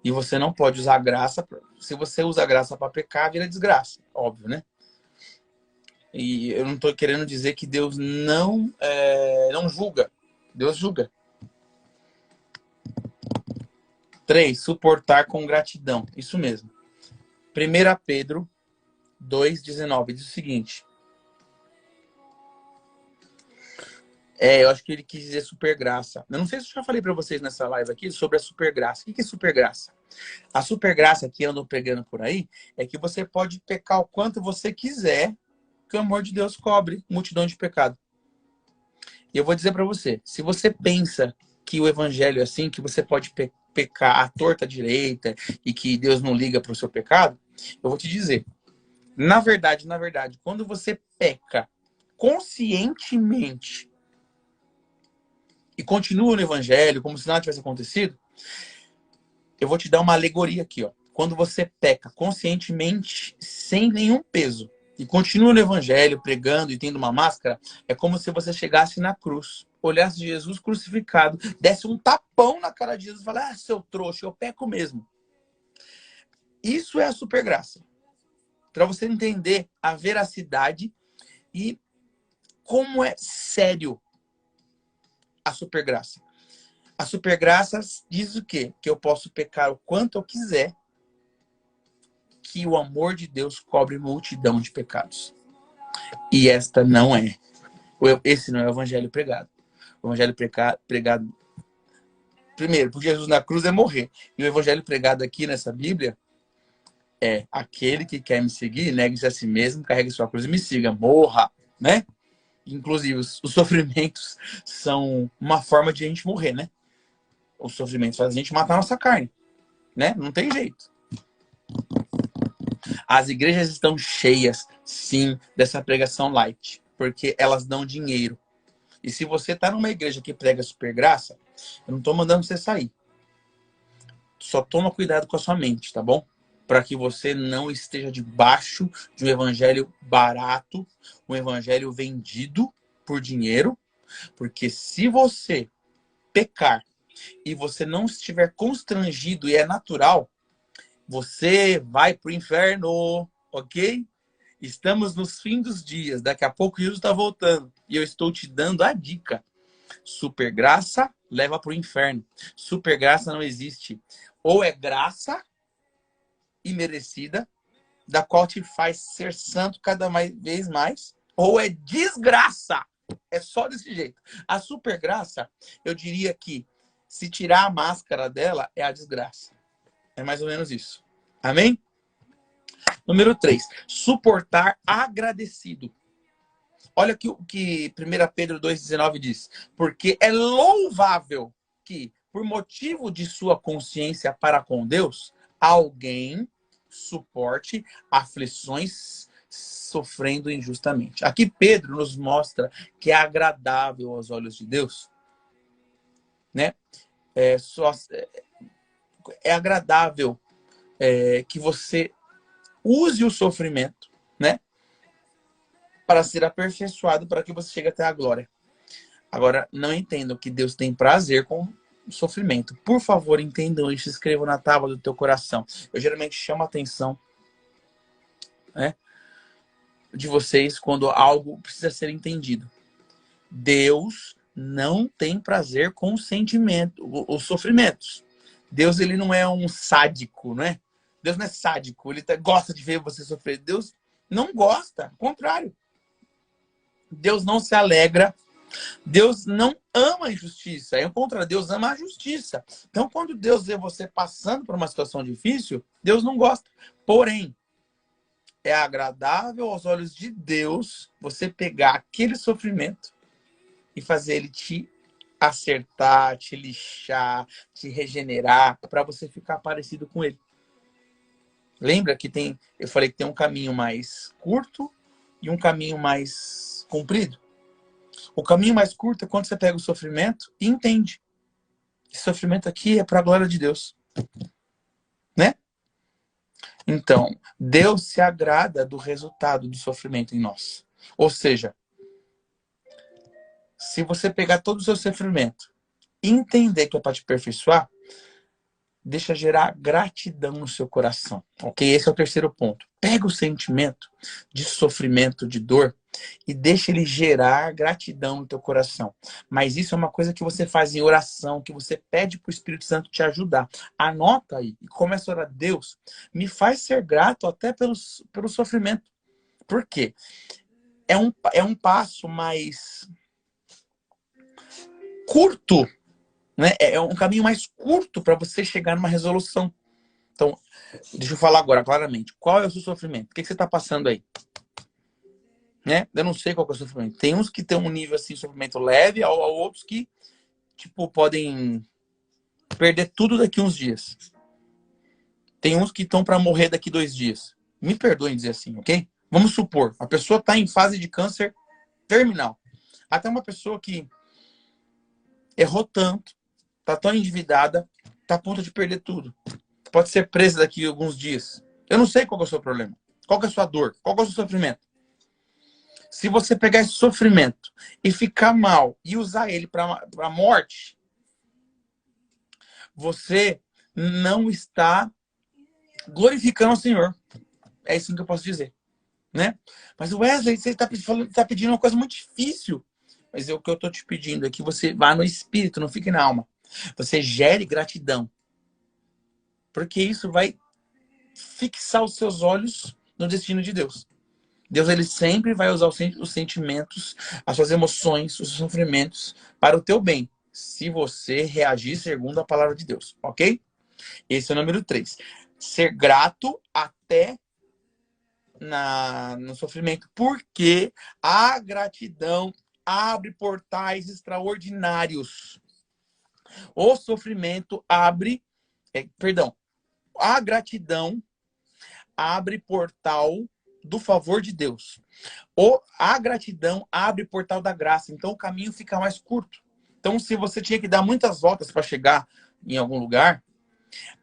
E você não pode usar a graça. Se você usa a graça para pecar, vira desgraça. Óbvio, né? E eu não estou querendo dizer que Deus não julga. Deus julga. 3. Suportar com gratidão. Isso mesmo. 1 Pedro 2,19 diz o seguinte. Eu acho que ele quis dizer supergraça. Eu não sei se eu já falei para vocês nessa live aqui sobre a supergraça. O que é supergraça? A supergraça que andam pregando por aí é que você pode pecar o quanto você quiser, que o amor de Deus cobre multidão de pecado. E eu vou dizer para você, se você pensa que o evangelho é assim, que você pode pecar à torta direita e que Deus não liga para o seu pecado, eu vou te dizer, na verdade, quando você peca conscientemente e continua no evangelho como se nada tivesse acontecido, eu vou te dar uma alegoria aqui, ó. Quando você peca conscientemente, sem nenhum peso, e continua no evangelho, pregando e tendo uma máscara, é como se você chegasse na cruz, olhasse Jesus crucificado, desse um tapão na cara de Jesus e falasse, seu trouxa, eu peco mesmo. Isso é a supergraça. Para você entender a veracidade e como é sério a supergraça. A supergraça diz o quê? Que eu posso pecar o quanto eu quiser, que o amor de Deus cobre multidão de pecados. E esse não é o evangelho pregado. O evangelho pregado primeiro, por Jesus na cruz é morrer. E o evangelho pregado aqui nessa Bíblia é aquele que quer me seguir, negue-se a si mesmo, carregue sua cruz e me siga. Morra, né? Inclusive, os sofrimentos são uma forma de a gente morrer, né? Os sofrimentos fazem a gente matar a nossa carne, né? Não tem jeito. As igrejas estão cheias, sim, dessa pregação light, porque elas dão dinheiro. E se você está numa igreja que prega supergraça, eu não estou mandando você sair. Só toma cuidado com a sua mente, tá bom? Para que você não esteja debaixo de um evangelho barato, um evangelho vendido por dinheiro, porque se você pecar e você não estiver constrangido e é natural, você vai pro inferno, ok? Estamos nos fins dos dias. Daqui a pouco Jesus está voltando. E eu estou te dando a dica. Supergraça leva pro inferno. Supergraça não existe. Ou é graça imerecida, da qual te faz ser santo cada vez mais, ou é desgraça. É só desse jeito. A supergraça, eu diria que se tirar a máscara dela, é a desgraça. É mais ou menos isso. Amém? Número 3. Suportar agradecido. Olha o que 1 Pedro 2,19 diz. Porque é louvável que, por motivo de sua consciência para com Deus, alguém suporte aflições sofrendo injustamente. Aqui Pedro nos mostra que é agradável aos olhos de Deus, né? É agradável que você use o sofrimento, né? Para ser aperfeiçoado, para que você chegue até a glória. Agora, não entendam que Deus tem prazer com o sofrimento. Por favor, entendam isso, escrevam na tábua do teu coração. Eu geralmente chamo a atenção, né, de vocês quando algo precisa ser entendido. Deus não tem prazer com o sentimento, os sofrimentos. Deus, ele não é um sádico, né? Deus não é sádico, ele gosta de ver você sofrer. Deus não gosta, ao contrário. Deus não se alegra. Deus não ama a injustiça. É o contrário, Deus ama a justiça. Então, quando Deus vê você passando por uma situação difícil, Deus não gosta. Porém, é agradável aos olhos de Deus você pegar aquele sofrimento e fazer ele te acertar, te lixar, te regenerar, para você ficar parecido com ele. Lembra que eu falei que tem um caminho mais curto e um caminho mais comprido? O caminho mais curto é quando você pega o sofrimento e entende. Esse sofrimento aqui é para a glória de Deus. Né? Então, Deus se agrada do resultado do sofrimento em nós. Ou seja, se você pegar todo o seu sofrimento e entender que é para te aperfeiçoar, deixa gerar gratidão no seu coração. Ok? Esse é o terceiro ponto. Pega o sentimento de sofrimento, de dor, e deixa ele gerar gratidão no teu coração. Mas isso é uma coisa que você faz em oração, que você pede para o Espírito Santo te ajudar. Anota aí e começa a orar. Deus, me faz ser grato até pelo sofrimento. Por quê? É um passo mais curto, né? É um caminho mais curto para você chegar numa resolução. Então, deixa eu falar agora claramente. Qual é o seu sofrimento? O que você está passando aí? Né? Eu não sei qual é o sofrimento. Tem uns que tem um nível assim, sofrimento leve, a outros que tipo podem perder tudo daqui uns dias. Tem uns que estão para morrer daqui 2 dias. Me perdoem dizer assim, ok? Vamos supor, a pessoa está em fase de câncer terminal. Até uma pessoa que errou tanto, está tão endividada, está a ponto de perder tudo. Pode ser presa daqui a alguns dias. Eu não sei qual é o seu problema. Qual é a sua dor? Qual é o seu sofrimento? Se você pegar esse sofrimento e ficar mal e usar ele para a morte, você não está glorificando o Senhor. É isso que eu posso dizer. Né? Mas Wesley, você está pedindo uma coisa muito difícil. Mas o que eu estou te pedindo é que você vá no espírito, não fique na alma. Você gere gratidão. Porque isso vai fixar os seus olhos no destino de Deus. Deus, ele sempre vai usar os sentimentos, as suas emoções, os sofrimentos para o teu bem, se você reagir segundo a palavra de Deus, ok? Esse é o número 3. Ser grato até no sofrimento, porque a gratidão abre portais extraordinários. O sofrimento a gratidão abre portal do favor de Deus. A gratidão abre portal da graça. Então o caminho fica mais curto. Então se você tinha que dar muitas voltas para chegar em algum lugar,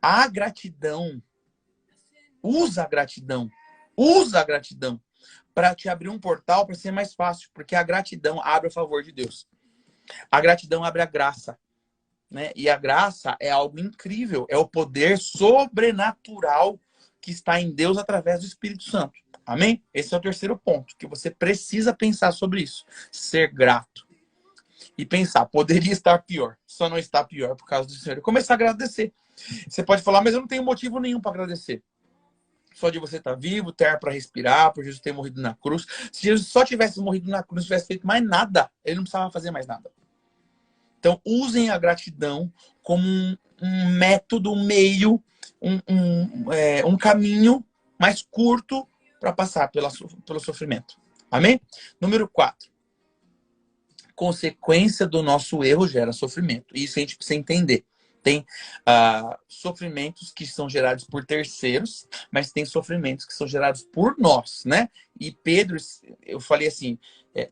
a gratidão, usa a gratidão para te abrir um portal para ser mais fácil, porque a gratidão abre o favor de Deus. A gratidão abre a graça, né? E a graça é algo incrível, é o poder sobrenatural que está em Deus através do Espírito Santo. Amém? Esse é o terceiro ponto, que você precisa pensar sobre isso. Ser grato. E pensar, poderia estar pior, só não está pior por causa do Senhor. E começar a agradecer. Você pode falar, mas eu não tenho motivo nenhum para agradecer. Só de você estar vivo, ter ar para respirar, por Jesus ter morrido na cruz. Se Jesus só tivesse morrido na cruz, não tivesse feito mais nada, ele não precisava fazer mais nada. Então, usem a gratidão como um método, um meio, um caminho mais curto para passar pelo sofrimento. Amém? Número 4. Consequência do nosso erro gera sofrimento. Isso a gente precisa entender. Tem sofrimentos que são gerados por terceiros, mas tem sofrimentos que são gerados por nós, né? E Pedro, eu falei assim,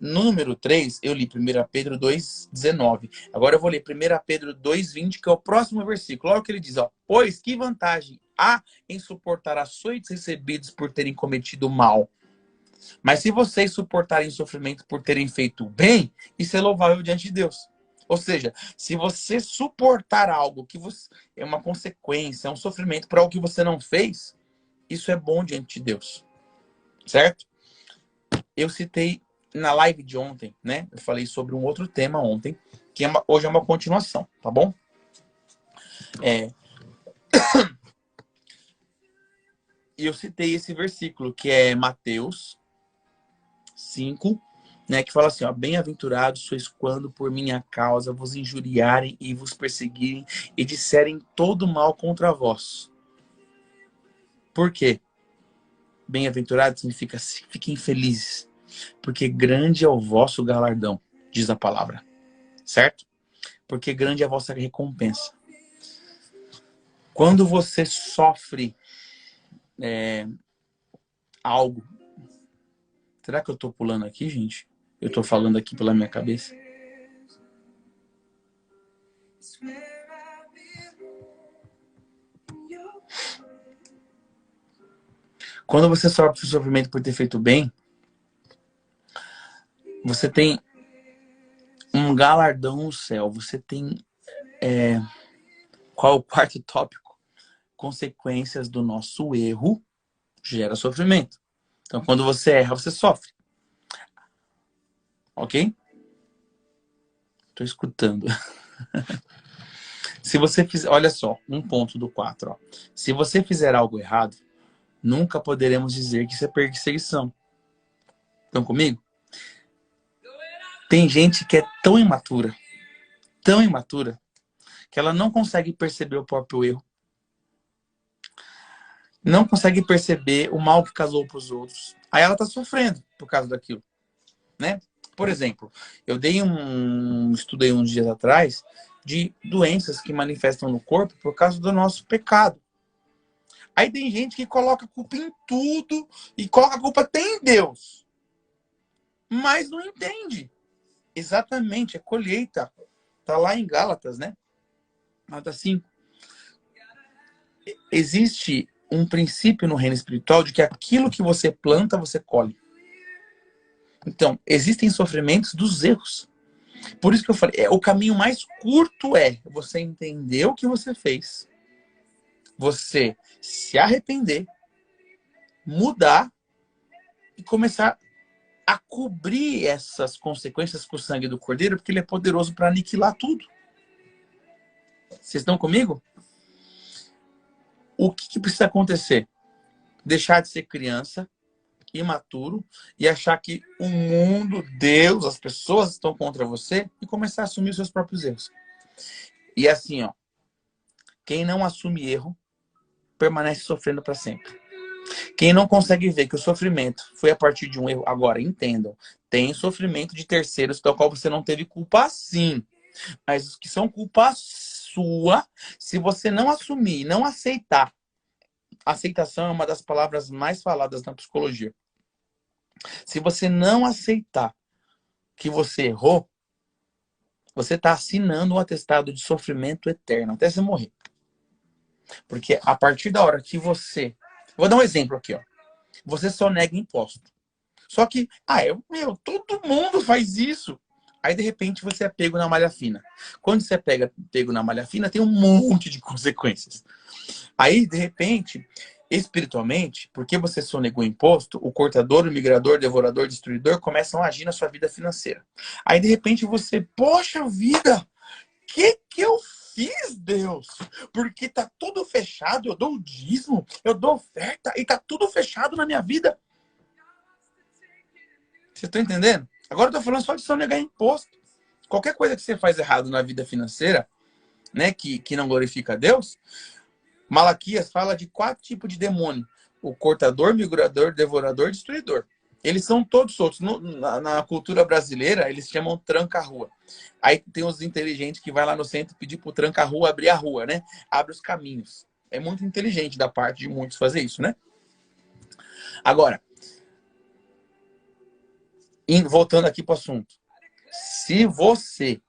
no número 3, eu li 1 Pedro 2,19. Agora eu vou ler 1 Pedro 2,20, que é o próximo versículo. Olha o que ele diz, ó. Pois que vantagem há em suportar açoites recebidos por terem cometido mal? Mas se vocês suportarem sofrimento por terem feito o bem, isso é louvável diante de Deus. Ou seja, se você suportar algo que você, é uma consequência, é um sofrimento por algo que você não fez, isso é bom diante de Deus. Certo? Eu citei na live de ontem, né? Eu falei sobre um outro tema ontem, que hoje é uma continuação, tá bom? E eu citei esse versículo, que é Mateus 5, né, que fala assim, ó, bem-aventurados sois quando por minha causa vos injuriarem e vos perseguirem e disserem todo mal contra vós. Por quê? Bem-aventurado significa fiquem felizes, porque grande é o vosso galardão, diz a palavra, certo? Porque grande é a vossa recompensa. Quando você sofre algo, será que eu tô pulando aqui, gente? Eu tô falando aqui pela minha cabeça. Quando você sofre sofrimento por ter feito bem, você tem um galardão no céu. Você tem... qual é o quarto tópico? Consequências do nosso erro gera sofrimento. Então, quando você erra, você sofre. Ok? Tô escutando. Se você fizer... Olha só, um ponto do 4. Ó. Se você fizer algo errado, nunca poderemos dizer que isso é perseguição. Estão comigo? Tem gente que é tão imatura, que ela não consegue perceber o próprio erro. Não consegue perceber o mal que causou para os outros. Aí ela tá sofrendo por causa daquilo, né? Por exemplo, eu estudei uns dias atrás de doenças que manifestam no corpo por causa do nosso pecado. Aí tem gente que coloca a culpa em tudo e coloca a culpa até em Deus. Mas não entende. Exatamente, é colheita. Tá lá em Gálatas, né? Gálatas 5. Existe um princípio no reino espiritual de que aquilo que você planta, você colhe. Então, existem sofrimentos dos erros. Por isso que eu falei, o caminho mais curto é você entender o que você fez, você se arrepender, mudar e começar a cobrir essas consequências com o sangue do Cordeiro, porque ele é poderoso para aniquilar tudo. Vocês estão comigo? O que precisa acontecer? Deixar de ser criança, imaturo, e achar que o mundo, Deus, as pessoas estão contra você e começar a assumir os seus próprios erros. E assim, ó, quem não assume erro, permanece sofrendo para sempre. Quem não consegue ver que o sofrimento foi a partir de um erro, agora entendam, tem sofrimento de terceiros pelo qual você não teve culpa, sim. Mas os que são culpa sua, se você não assumir, não aceitar, aceitação é uma das palavras mais faladas na psicologia. Se você não aceitar que você errou, você está assinando um atestado de sofrimento eterno, até você morrer. Porque a partir da hora que você... Vou dar um exemplo aqui, ó. Você só nega imposto. Só que, todo mundo faz isso. Aí, de repente, você é pego na malha fina. Quando você é pego na malha fina, tem um monte de consequências. Aí, de repente, espiritualmente, porque você sonegou imposto, o cortador, o migrador, o devorador, o destruidor começam a agir na sua vida financeira. Aí, de repente, você, poxa vida, o que eu fiz, Deus? Porque tá tudo fechado, eu dou o dízimo, eu dou oferta e tá tudo fechado na minha vida. Vocês estão entendendo? Agora eu tô falando só de sonegar imposto. Qualquer coisa que você faz errado na vida financeira, né, que não glorifica a Deus, Malaquias fala de 4 tipos de demônio. O cortador, migrador, devorador, destruidor. Eles são todos soltos. Na cultura brasileira, eles chamam tranca-rua. Aí tem os inteligentes que vai lá no centro pedir pro tranca-rua abrir a rua, né? Abre os caminhos. É muito inteligente da parte de muitos fazer isso, né? Agora, voltando aqui pro assunto. Se você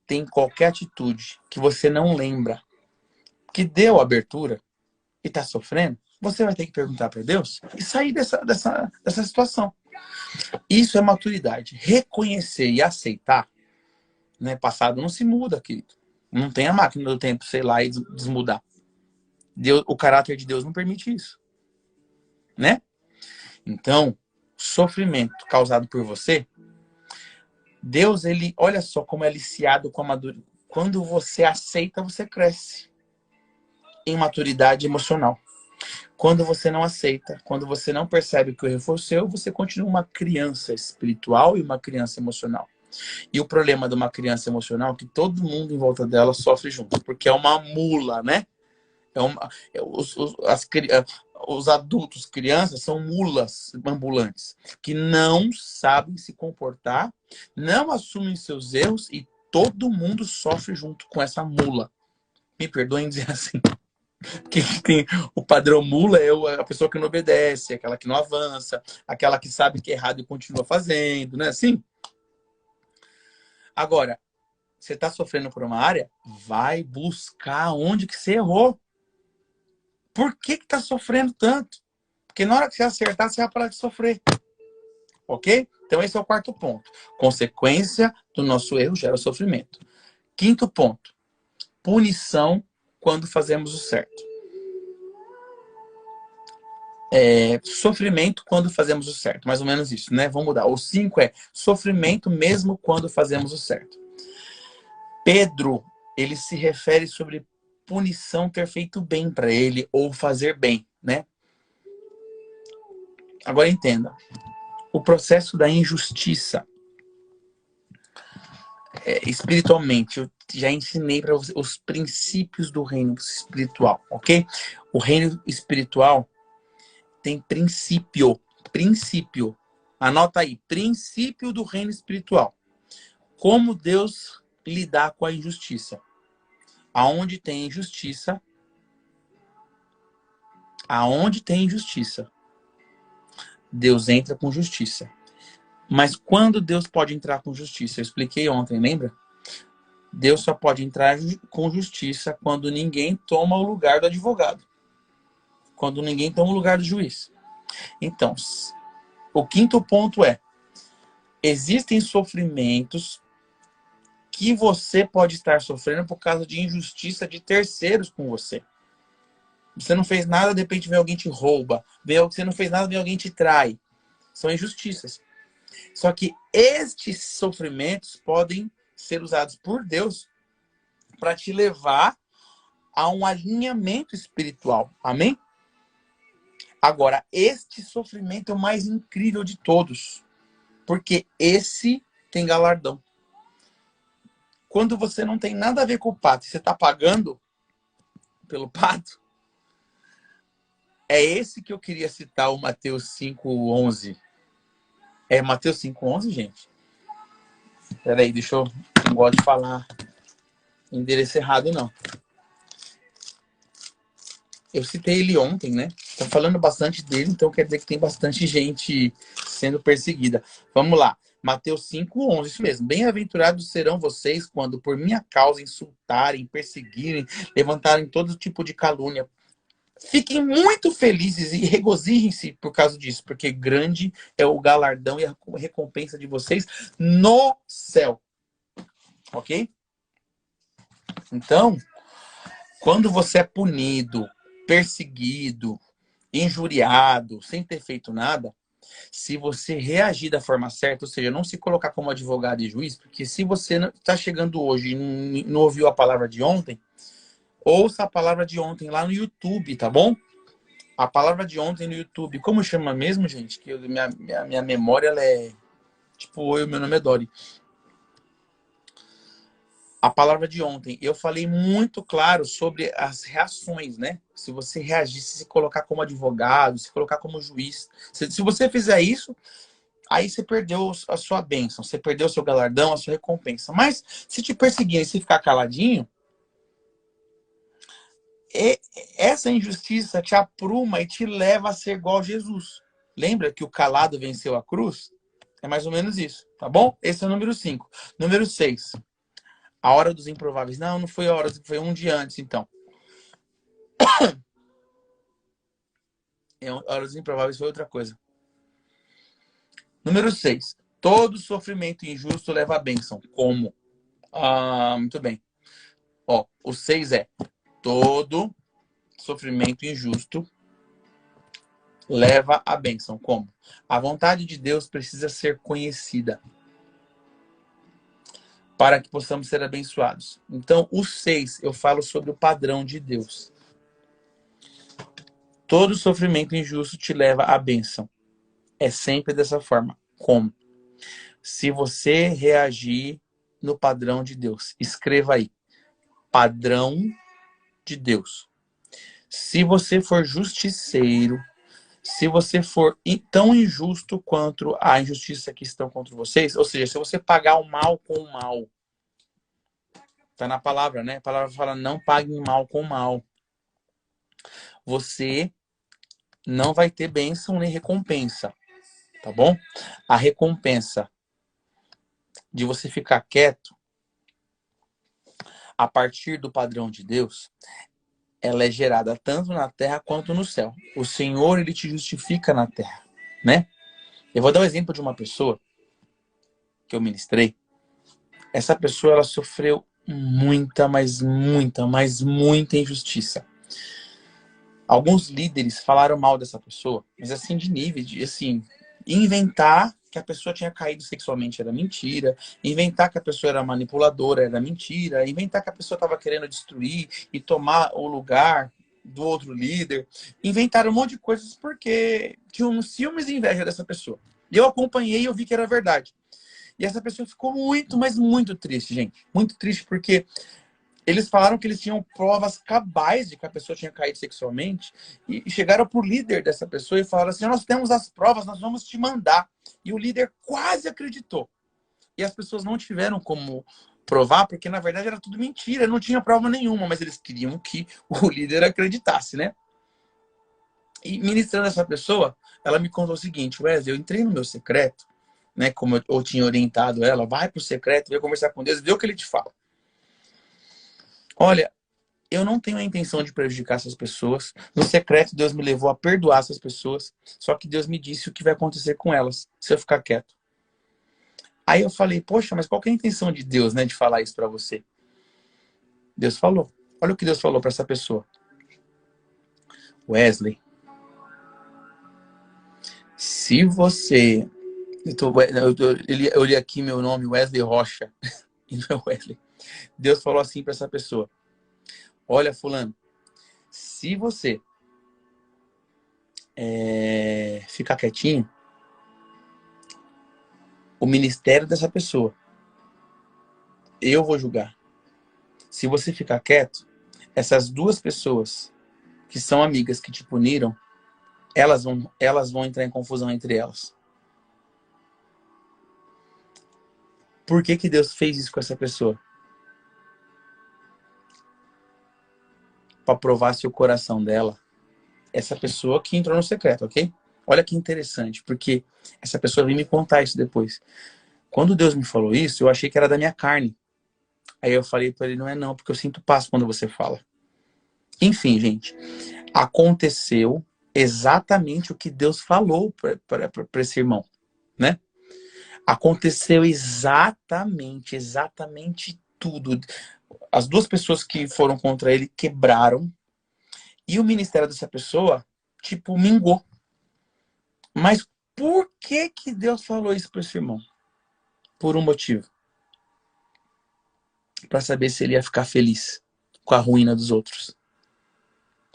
tem qualquer atitude que você não lembra, que deu abertura e tá sofrendo, você vai ter que perguntar para Deus e sair dessa situação. Isso é maturidade. Reconhecer e aceitar, né? Passado não se muda, querido. Não tem a máquina do tempo, sei lá, e desmudar. Deus, o caráter de Deus não permite isso, né? Então, sofrimento causado por você, Deus, ele, olha só como é aliciado com a maturidade. Quando você aceita, você cresce em maturidade emocional. Quando você não aceita, quando você não percebe que o erro foi seu, você continua uma criança espiritual e uma criança emocional. E o problema de uma criança emocional é que todo mundo em volta dela sofre junto, porque é uma mula, né? Os adultos, crianças, são mulas ambulantes, que não sabem se comportar, não assumem seus erros e todo mundo sofre junto com essa mula. Me perdoem dizer assim. Que tem o padrão mula é a pessoa que não obedece, aquela que não avança, aquela que sabe que é errado e continua fazendo, né? Assim. Agora, você está sofrendo por uma área, vai buscar onde que você errou. Por que está sofrendo tanto? Porque na hora que você acertar, você vai parar de sofrer. Ok? Então esse é o quarto ponto. Consequência do nosso erro gera sofrimento. Quinto ponto. Punição quando fazemos o certo. Sofrimento quando fazemos o certo. Mais ou menos isso, né? Vamos mudar. O 5 é sofrimento mesmo quando fazemos o certo. Pedro, ele se refere sobre punição ter feito bem para ele ou fazer bem, né? Agora entenda. O processo da injustiça. Espiritualmente, eu já ensinei para você os princípios do reino espiritual, ok? O reino espiritual tem princípio. Princípio. Anota aí. Princípio do reino espiritual. Como Deus lidar com a injustiça. Aonde tem injustiça, Deus entra com justiça. Mas quando Deus pode entrar com justiça? Eu expliquei ontem, lembra? Deus só pode entrar com justiça quando ninguém toma o lugar do advogado. Quando ninguém toma o lugar do juiz. Então, o quinto ponto é: existem sofrimentos que você pode estar sofrendo por causa de injustiça de terceiros com você. Você não fez nada, de repente vem alguém te rouba. Você não fez nada, vem alguém te trai. São injustiças. Só que estes sofrimentos podem ser usados por Deus para te levar a um alinhamento espiritual. Amém? Agora, este sofrimento é o mais incrível de todos. Porque esse tem galardão. Quando você não tem nada a ver com o pato, você está pagando pelo pato, é esse que eu queria citar, o Mateus 5:11. É Mateus 5:11, gente? Peraí, deixa eu... Não gosto de falar endereço errado, não. Eu citei ele ontem, né? Tô falando bastante dele, então quer dizer que tem bastante gente sendo perseguida. Vamos lá. Mateus 5:11, isso mesmo. Bem-aventurados serão vocês quando por minha causa insultarem, perseguirem, levantarem todo tipo de calúnia. Fiquem muito felizes e regozijem-se por causa disso, porque grande é o galardão e a recompensa de vocês no céu. Ok? Então, quando você é punido, perseguido, injuriado, sem ter feito nada, se você reagir da forma certa, ou seja, não se colocar como advogado e juiz, porque se você está chegando hoje e não ouviu a palavra de ontem, ouça a palavra de ontem lá no YouTube, tá bom? A palavra de ontem no YouTube, como chama mesmo, gente? Que minha memória, ela é tipo, oi, meu nome é Dori. A palavra de ontem, eu falei muito claro sobre as reações, né? Se você reagir, se colocar como advogado, se colocar como juiz. Se você fizer isso, aí você perdeu a sua bênção, você perdeu o seu galardão, a sua recompensa. Mas se te perseguirem e se ficar caladinho, essa injustiça te apruma e te leva a ser igual a Jesus. Lembra que o calado venceu a cruz? É mais ou menos isso, tá bom? Esse é o número 5. Número 6. A hora dos improváveis. Não foi a hora, foi um dia antes, então. Horas improváveis foi outra coisa. Número 6. Todo sofrimento injusto leva a bênção. Como? Muito bem. Ó, o 6 é: todo sofrimento injusto leva a bênção. Como? A vontade de Deus precisa ser conhecida para que possamos ser abençoados. Então, o 6, eu falo sobre o padrão de Deus. Todo sofrimento injusto te leva à bênção. É sempre dessa forma. Como? Se você reagir no padrão de Deus. Escreva aí. Padrão de Deus. Se você for justiceiro, se você for tão injusto quanto a injustiça que estão contra vocês, ou seja, se você pagar o mal com o mal, tá na palavra, né? A palavra fala: não pague mal com mal. Você não vai ter bênção nem recompensa, tá bom? A recompensa de você ficar quieto, a partir do padrão de Deus, ela é gerada tanto na terra quanto no céu. O Senhor, ele te justifica na terra, né? Eu vou dar um exemplo de uma pessoa que eu ministrei. Essa pessoa, ela sofreu muita, mas muita injustiça. Alguns líderes falaram mal dessa pessoa, mas assim, de nível, de assim, inventar que a pessoa tinha caído sexualmente era mentira, inventar que a pessoa era manipuladora era mentira, inventar que a pessoa estava querendo destruir e tomar o lugar do outro líder. Inventaram um monte de coisas porque tinham ciúmes e inveja dessa pessoa. E eu acompanhei e eu vi que era verdade. E essa pessoa ficou muito, mas muito triste, gente. Muito triste porque eles falaram que eles tinham provas cabais de que a pessoa tinha caído sexualmente e chegaram pro líder dessa pessoa e falaram assim: nós temos as provas, nós vamos te mandar. E o líder quase acreditou. E as pessoas não tiveram como provar, porque na verdade era tudo mentira, não tinha prova nenhuma, mas eles queriam que o líder acreditasse, né? E ministrando essa pessoa, ela me contou o seguinte: Wesley, eu entrei no meu secreto, né? Como eu tinha orientado ela, vai pro secreto, vai conversar com Deus, vê o que ele te fala. Olha, eu não tenho a intenção de prejudicar essas pessoas. No secreto, Deus me levou a perdoar essas pessoas. Só que Deus me disse o que vai acontecer com elas se eu ficar quieto. Aí eu falei: poxa, mas qual que é a intenção de Deus, né, de falar isso para você? Deus falou. Olha o que Deus falou para essa pessoa: Wesley, se você... Eu li aqui meu nome, Wesley Rocha. E não é Wesley. Deus falou assim para essa pessoa: olha, fulano, se você ficar quietinho, o ministério dessa pessoa eu vou julgar. Se você ficar quieto, essas duas pessoas que são amigas, que te puniram, elas vão entrar em confusão entre elas. Por que Deus fez isso com essa pessoa? Para provar se o coração dela, essa pessoa que entrou no secreto, ok? Olha que interessante, porque essa pessoa veio me contar isso depois. Quando Deus me falou isso, eu achei que era da minha carne. Aí eu falei para ele: não é não, porque eu sinto paz quando você fala. Enfim, gente, aconteceu exatamente o que Deus falou para esse irmão, né? Aconteceu exatamente tudo. As duas pessoas que foram contra ele quebraram e o ministério dessa pessoa, tipo, mingou. Mas por que Deus falou isso para esse irmão? Por um motivo. Para saber se ele ia ficar feliz com a ruína dos outros.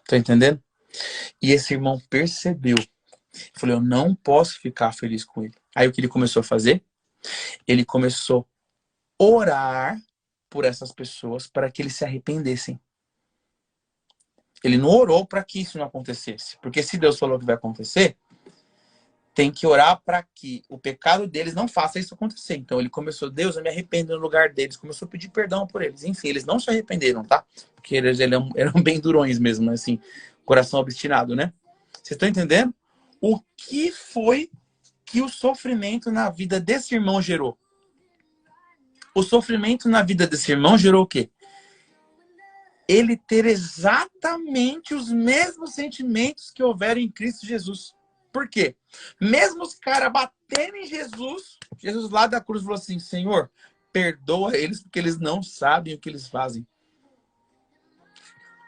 Tá entendendo? E esse irmão percebeu. Falou: eu não posso ficar feliz com ele. Aí o que ele começou a fazer? Ele começou a orar por essas pessoas para que eles se arrependessem. Ele não orou para que isso não acontecesse. Porque se Deus falou que vai acontecer, tem que orar para que o pecado deles não faça isso acontecer. Então ele começou: Deus, eu me arrependo no lugar deles. Começou a pedir perdão por eles. Enfim, eles não se arrependeram, tá? Porque eles eram bem durões mesmo, assim, coração obstinado, né? Vocês estão entendendo? O que foi que o sofrimento na vida desse irmão gerou? O sofrimento na vida desse irmão gerou o quê? ele ter exatamente os mesmos sentimentos que houveram em Cristo Jesus. Por quê? Mesmo os caras batendo em Jesus, Jesus lá da cruz falou assim, Senhor, perdoa eles porque eles não sabem o que eles fazem.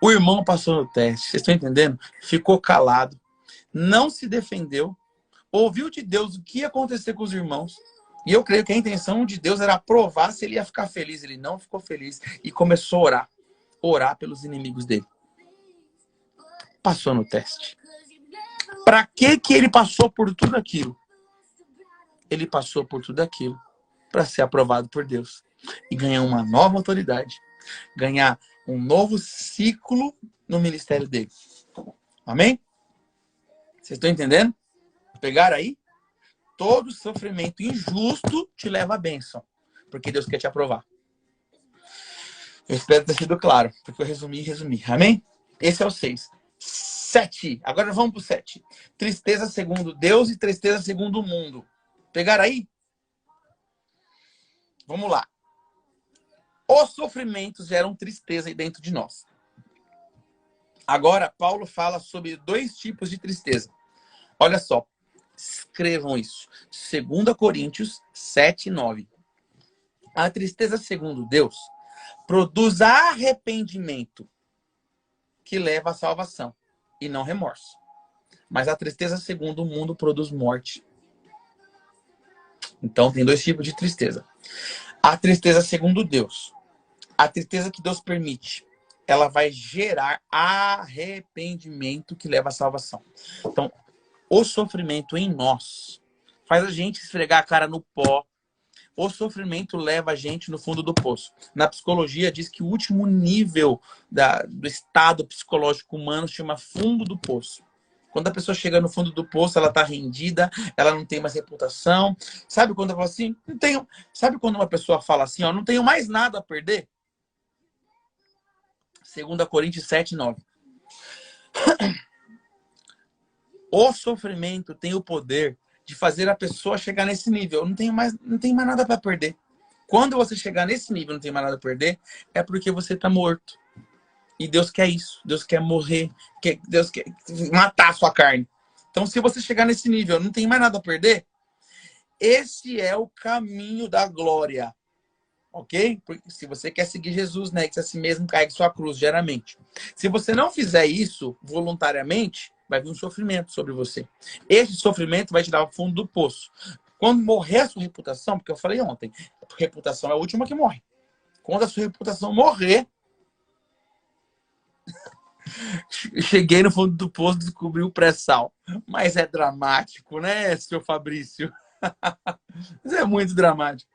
O irmão passou no teste, vocês estão entendendo? Ficou calado, não se defendeu, ouviu de Deus o que ia acontecer com os irmãos. E eu creio que a intenção de Deus era provar se ele ia ficar feliz. Ele não ficou feliz e começou a orar. Orar pelos inimigos dele. Passou no teste. Para que ele passou por tudo aquilo? Ele passou por tudo aquilo para ser aprovado por Deus. E ganhar uma nova autoridade. Ganhar um novo ciclo no ministério dele. Amém? Vocês estão entendendo? Pegaram aí? Todo sofrimento injusto te leva à bênção. Porque Deus quer te aprovar. Eu espero ter sido claro. Porque eu resumi. Amém? Esse é o 6. 7. Agora vamos pro 7. Tristeza segundo Deus e tristeza segundo o mundo. Pegaram aí? Vamos lá. Os sofrimentos geram tristeza aí dentro de nós. Agora, Paulo fala sobre 2 tipos de tristeza. Olha só. Escrevam isso. 2 Coríntios 7, 9. A tristeza segundo Deus produz arrependimento que leva à salvação e não remorso. Mas a tristeza segundo o mundo produz morte. Então tem 2 tipos de tristeza. A tristeza segundo Deus. A tristeza que Deus permite. Ela vai gerar arrependimento que leva à salvação. Então, o sofrimento em nós faz a gente esfregar a cara no pó. O sofrimento leva a gente no fundo do poço. Na psicologia diz que o último nível do estado psicológico humano se chama fundo do poço. Quando a pessoa chega no fundo do poço, ela está rendida, ela não tem mais reputação. Sabe quando ela fala assim? Não tenho. Sabe quando uma pessoa fala assim, ó, não tenho mais nada a perder? 2 Coríntios 7, 9. O sofrimento tem o poder de fazer a pessoa chegar nesse nível. Não tem mais nada para perder. Quando você chegar nesse nível, não tem mais nada a perder, é porque você está morto. E Deus quer isso. Deus quer morrer. Deus quer matar a sua carne. Então, se você chegar nesse nível, não tem mais nada a perder, esse é o caminho da glória. Ok? Porque se você quer seguir Jesus, né, que a si mesmo carregue sua cruz diariamente. Se você não fizer isso voluntariamente, vai vir um sofrimento sobre você. Esse sofrimento vai te dar ao fundo do poço. Quando morrer a sua reputação, porque eu falei ontem, a reputação é a última que morre. Quando a sua reputação morrer, cheguei no fundo do poço e descobri o pré-sal. Mas é dramático, né, seu Fabrício? Mas é muito dramático.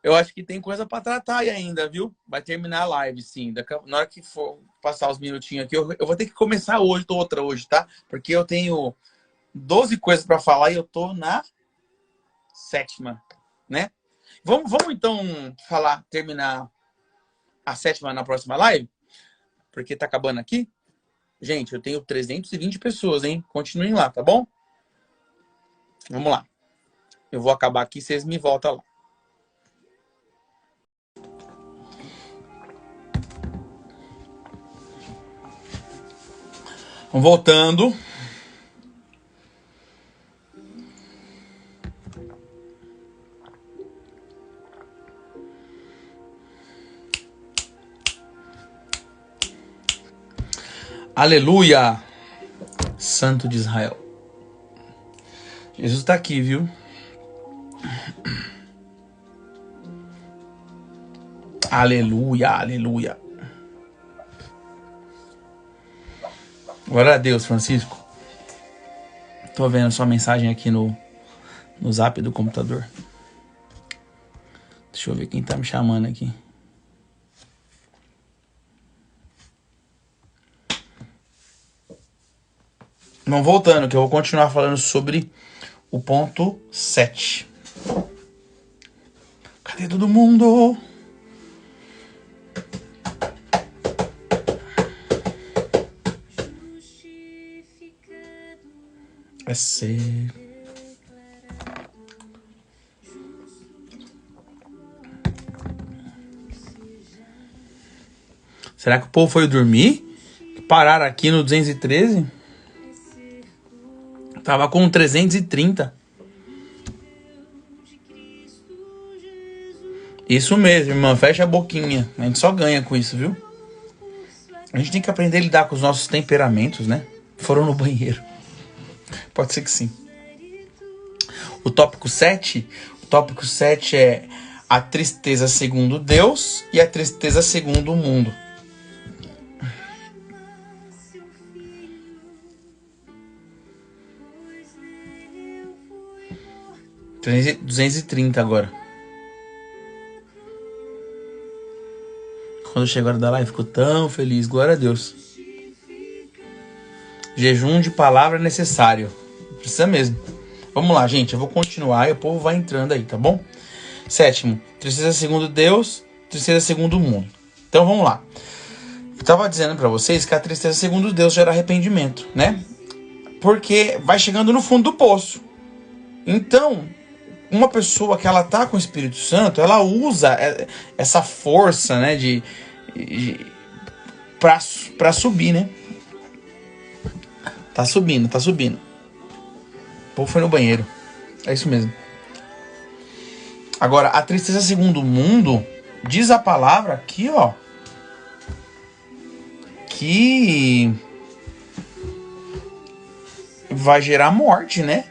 Eu acho que tem coisa para tratar aí ainda, viu? Vai terminar a live, sim. Na hora que for passar os minutinhos aqui, eu vou ter que começar hoje, outra hoje, tá? Porque eu tenho 12 coisas para falar e eu tô na 7ª, né? Vamos então terminar a 7ª na próxima live? Porque tá acabando aqui. Gente, eu tenho 320 pessoas, hein? Continuem lá, tá bom? Vamos lá. Eu vou acabar aqui, vocês me voltam lá. Voltando. Aleluia! Santo de Israel. Jesus está aqui, viu? Aleluia, aleluia. Glória a Deus, Francisco. Tô vendo sua mensagem aqui no zap do computador. Deixa eu ver quem tá me chamando aqui. Não, voltando, que eu vou continuar falando sobre o ponto 7. Cadê todo mundo? É ser. Será que o povo foi dormir? Pararam aqui no 213? Tava com 330. Isso mesmo, irmã. Fecha a boquinha. A gente só ganha com isso, viu? A gente tem que aprender a lidar com os nossos temperamentos, né? Foram no banheiro. Pode ser que sim. O tópico 7. O tópico 7 é a tristeza segundo Deus e a tristeza segundo o mundo. R$ 230 agora. Quando chegou a hora da live, ficou tão feliz. Glória a Deus. Jejum de palavra é necessário. Precisa mesmo. Vamos lá, gente. Eu vou continuar e o povo vai entrando aí, tá bom? 7º. Tristeza segundo Deus, tristeza segundo o mundo. Então, vamos lá. Eu estava dizendo para vocês que a tristeza segundo Deus gera arrependimento, né? Porque vai chegando no fundo do poço. Então, uma pessoa que ela tá com o Espírito Santo, ela usa essa força, né, pra subir, né? Tá subindo. O povo foi no banheiro. É isso mesmo. Agora, a tristeza segundo o mundo, diz a palavra aqui, ó, que vai gerar morte, né?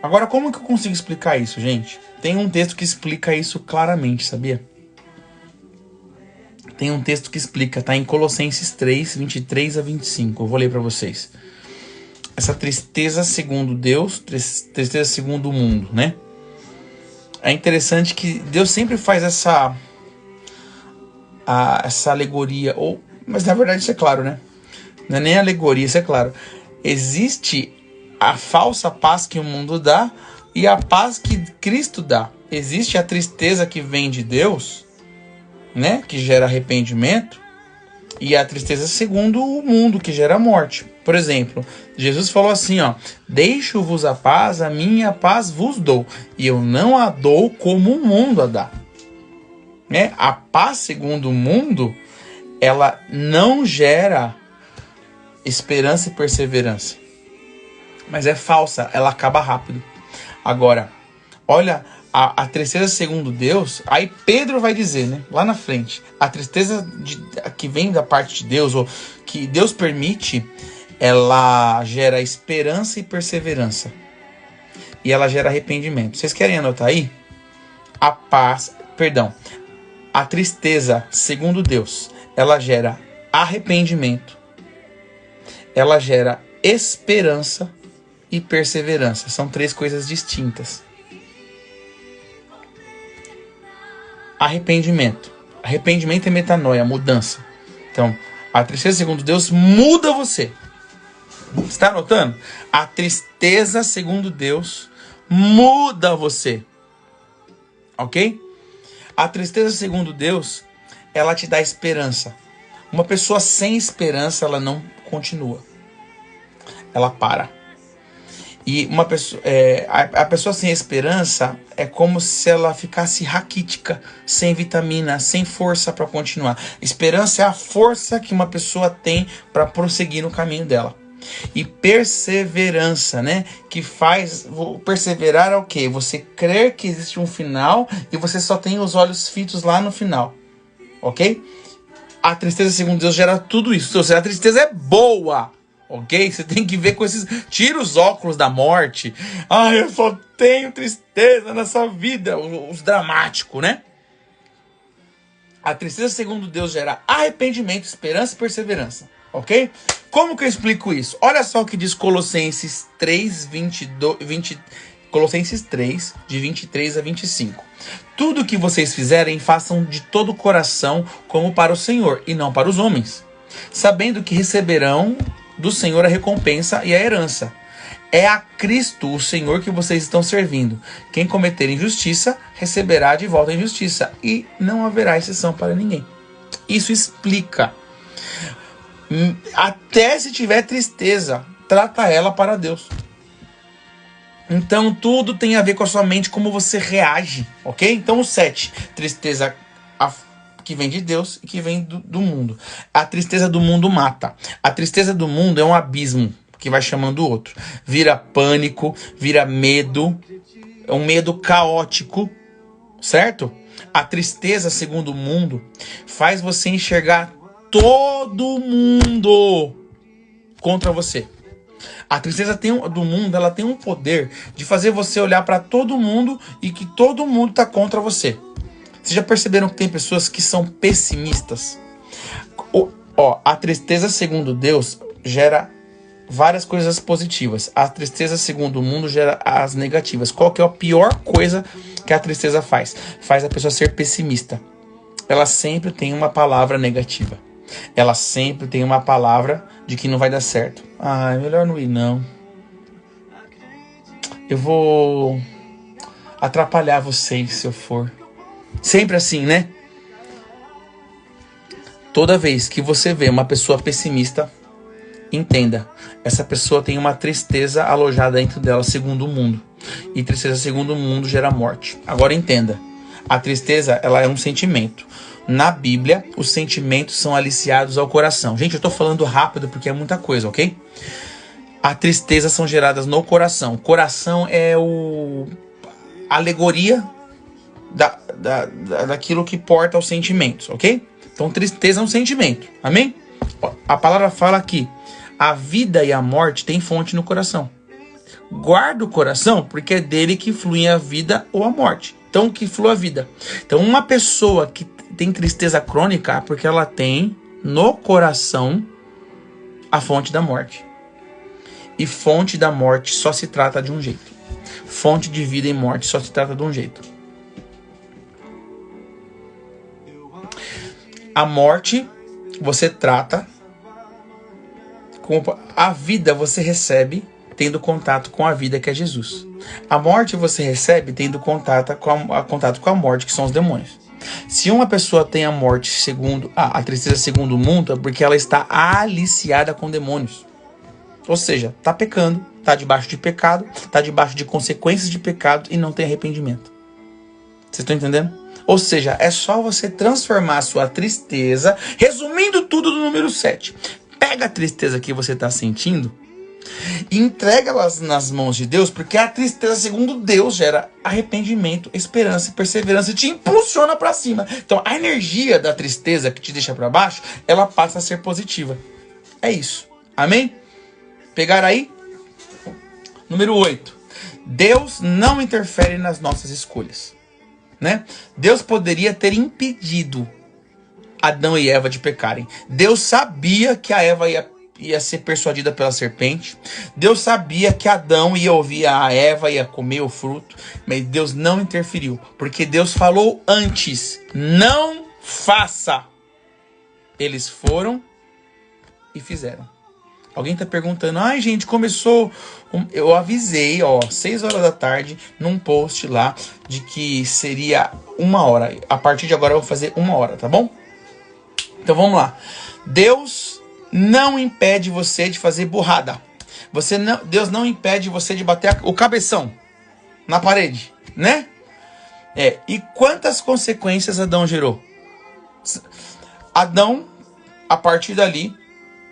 Agora, como que eu consigo explicar isso, gente? Tem um texto que explica isso claramente, sabia? Tem um texto que explica, tá em Colossenses 3, 23 a 25. Eu vou ler para vocês. Essa tristeza segundo Deus, tristeza segundo o mundo, né? É interessante que Deus sempre faz essa alegoria, mas na verdade isso é claro, né? Não é nem alegoria, isso é claro. Existe a falsa paz que o mundo dá e a paz que Cristo dá. Existe a tristeza que vem de Deus, né, que gera arrependimento, e a tristeza segundo o mundo, que gera morte. Por exemplo, Jesus falou assim, ó: deixo-vos a paz, a minha paz vos dou, e eu não a dou como o mundo a dá. Né? A paz segundo o mundo, ela não gera esperança e perseverança, mas é falsa, ela acaba rápido. Agora, olha, a tristeza segundo Deus, aí Pedro vai dizer, né, lá na frente, a tristeza que vem da parte de Deus, ou que Deus permite, ela gera esperança e perseverança. E ela gera arrependimento. Vocês querem anotar aí? A tristeza segundo Deus, ela gera arrependimento, ela gera esperança e perseverança. São 3 coisas distintas. Arrependimento. Arrependimento é metanoia, mudança. Então, a tristeza segundo Deus muda você. Está anotando? A tristeza segundo Deus muda você. Ok? A tristeza segundo Deus, ela te dá esperança. Uma pessoa sem esperança, ela não continua. Ela para. E uma pessoa, a pessoa sem esperança é como se ela ficasse raquítica, sem vitamina, sem força para continuar. Esperança é a força que uma pessoa tem para prosseguir no caminho dela. E perseverança, né? Que faz... Perseverar é o quê? Você crer que existe um final e você só tem os olhos fitos lá no final. Ok? A tristeza, segundo Deus, gera tudo isso. Ou seja, a tristeza é boa. Ok? Você tem que ver com esses... Tira os óculos da morte. Eu só tenho tristeza nessa vida. Os dramáticos, né? A tristeza, segundo Deus, gera arrependimento, esperança e perseverança. Ok? Como que eu explico isso? Olha só o que diz Colossenses 3, Colossenses 3, de 23 a 25. Tudo que vocês fizerem, façam de todo o coração, como para o Senhor, e não para os homens, sabendo que receberão do Senhor a recompensa e a herança. É a Cristo, o Senhor, que vocês estão servindo. Quem cometer injustiça, receberá de volta a injustiça, e não haverá exceção para ninguém. Isso explica. Até se tiver tristeza, trata ela para Deus. Então tudo tem a ver com a sua mente, como você reage, ok? Então o 7, tristeza que vem de Deus e que vem do mundo. A tristeza do mundo mata. A tristeza do mundo é um abismo que vai chamando o outro. Vira pânico, vira medo, é um medo caótico, certo? A tristeza, segundo o mundo, faz você enxergar todo mundo contra você. A tristeza do mundo, ela tem um poder de fazer você olhar para todo mundo e que todo mundo está contra você. Vocês já perceberam que tem pessoas que são pessimistas? A tristeza, segundo Deus, gera várias coisas positivas. A tristeza, segundo o mundo, gera as negativas. Qual que é a pior coisa que a tristeza faz? Faz a pessoa ser pessimista. Ela sempre tem uma palavra negativa. Ela sempre tem uma palavra de que não vai dar certo. Ah, é melhor não ir, não. Eu vou atrapalhar vocês se eu for. Sempre assim, né? Toda vez que você vê uma pessoa pessimista, entenda, essa pessoa tem uma tristeza alojada dentro dela, segundo o mundo. E tristeza, segundo o mundo, gera morte. Agora entenda, a tristeza, ela é um sentimento. Na Bíblia, os sentimentos são aliciados ao coração. Gente, eu tô falando rápido porque é muita coisa, ok? A tristeza são geradas no coração. Coração é a alegoria daquilo que porta aos sentimentos, ok? Então, tristeza é um sentimento, amém? A palavra fala que a vida e a morte têm fonte no coração. Guarda o coração, porque é dele que flui a vida ou a morte. Então, que flui a vida. Então, uma pessoa que tem tristeza crônica é porque ela tem no coração a fonte da morte. E fonte da morte só se trata de um jeito. Fonte de vida e morte só se trata de um jeito. A morte você trata, a vida você recebe tendo contato com a vida que é Jesus. A morte você recebe tendo contato com a morte, que são os demônios. Se uma pessoa tem a morte segundo a tristeza segundo o mundo, é porque ela está aliciada com demônios. Ou seja, está pecando, está debaixo de pecado, está debaixo de consequências de pecado e não tem arrependimento. Vocês estão entendendo? Ou seja, é só você transformar a sua tristeza, resumindo tudo do número 7. Pega a tristeza que você está sentindo e entrega elas nas mãos de Deus, porque a tristeza, segundo Deus, gera arrependimento, esperança e perseverança e te impulsiona para cima. Então, a energia da tristeza que te deixa para baixo, ela passa a ser positiva. É isso. Amém? Pegaram aí? Número 8. Deus não interfere nas nossas escolhas. Né? Deus poderia ter impedido Adão e Eva de pecarem. Deus sabia que a Eva ia ser persuadida pela serpente. Deus sabia que Adão ia ouvir a Eva, ia comer o fruto. Mas Deus não interferiu. Porque Deus falou antes: não faça. Eles foram e fizeram. Alguém está perguntando: ai gente, começou... Eu avisei, 6 horas da tarde, num post lá, de que seria 1 hora. A partir de agora eu vou fazer 1 hora, tá bom? Então vamos lá. Deus não impede você de fazer burrada. Deus não impede você de bater o cabeção na parede, né? E quantas consequências Adão gerou? Adão, a partir dali,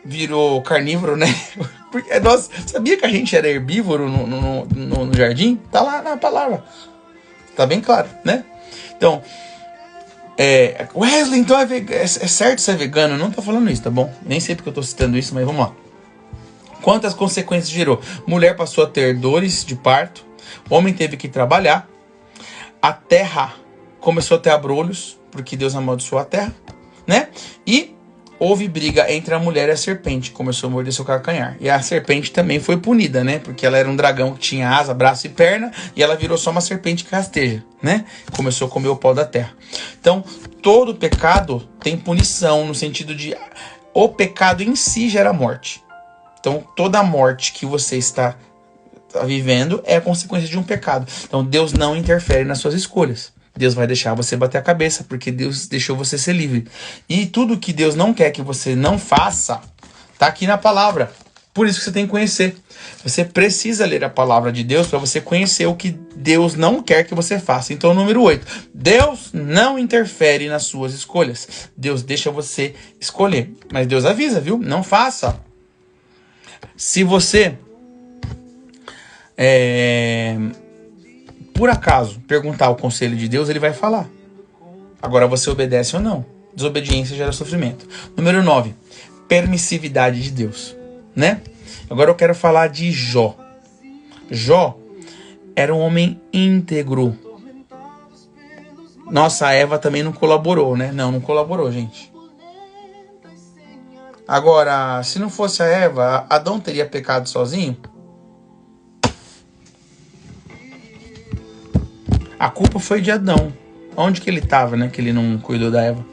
virou carnívoro, né? Porque nós sabia que a gente era herbívoro no jardim? Tá lá na palavra. Tá bem claro, né? Então, Wesley, então é certo ser vegano? Eu não tô falando isso, tá bom? Nem sei porque eu tô citando isso, mas vamos lá. Quantas consequências gerou? Mulher passou a ter dores de parto. O homem teve que trabalhar. A terra começou a ter abrolhos, porque Deus amaldiçoou a terra, né? E houve briga entre a mulher e a serpente. Começou a morder seu calcanhar. E a serpente também foi punida, né? Porque ela era um dragão que tinha asa, braço e perna. E ela virou só uma serpente que rasteja, né? Começou a comer o pó da terra. Então, todo pecado tem punição, no sentido de... o pecado em si gera morte. Então, toda morte que você está vivendo é a consequência de um pecado. Então, Deus não interfere nas suas escolhas. Deus vai deixar você bater a cabeça, porque Deus deixou você ser livre. E tudo que Deus não quer que você não faça, tá aqui na palavra. Por isso que você tem que conhecer. Você precisa ler a palavra de Deus para você conhecer o que Deus não quer que você faça. Então, número 8. Deus não interfere nas suas escolhas. Deus deixa você escolher. Mas Deus avisa, viu? Não faça. Se você, por acaso, perguntar o conselho de Deus, ele vai falar. Agora você obedece ou não. Desobediência gera sofrimento. Número 9. Permissividade de Deus, né? Agora eu quero falar de Jó. Jó era um homem íntegro. Nossa, a Eva também não colaborou, né? Não colaborou, gente. Agora, se não fosse a Eva, Adão teria pecado sozinho? A culpa foi de Adão. Onde que ele estava, né? Que ele não cuidou da Eva.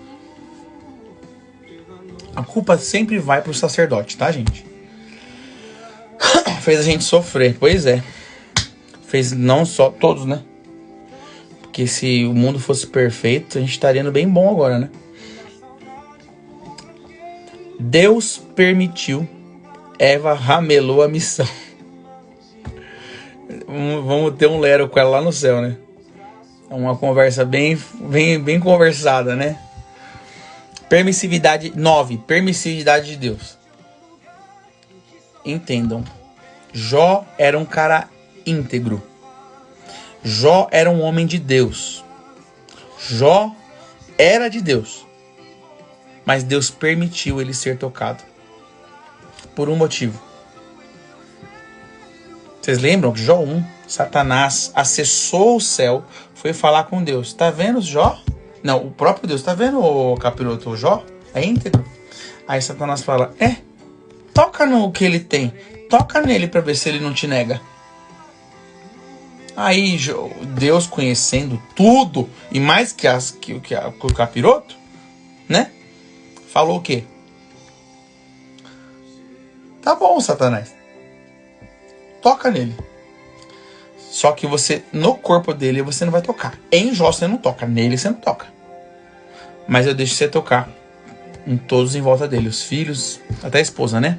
A culpa sempre vai pro sacerdote, tá, gente? Fez a gente sofrer, pois é. Fez não só todos, né? Porque se o mundo fosse perfeito, a gente estaria no bem bom agora, né? Deus permitiu, Eva ramelou a missão. Vamos ter um lero com ela lá no céu, né? É uma conversa bem conversada, né? Permissividade 9. Permissividade de Deus. Entendam. Jó era um cara íntegro. Jó era um homem de Deus. Jó era de Deus. Mas Deus permitiu ele ser tocado. Por um motivo. Vocês lembram que Jó 1, Satanás acessou o céu, foi falar com Deus. Tá vendo Jó? Não, o próprio Deus. Tá vendo o capiroto, o Jó? É íntegro. Aí Satanás fala, toca no que ele tem. Toca nele para ver se ele não te nega. Aí Deus, conhecendo tudo, e mais que o capiroto, né? Falou o quê? Tá bom, Satanás. Toca nele. Só que você, no corpo dele, você não vai tocar. Em Jó você não toca, nele você não toca. Mas eu deixo você tocar em todos em volta dele, os filhos, até a esposa, né?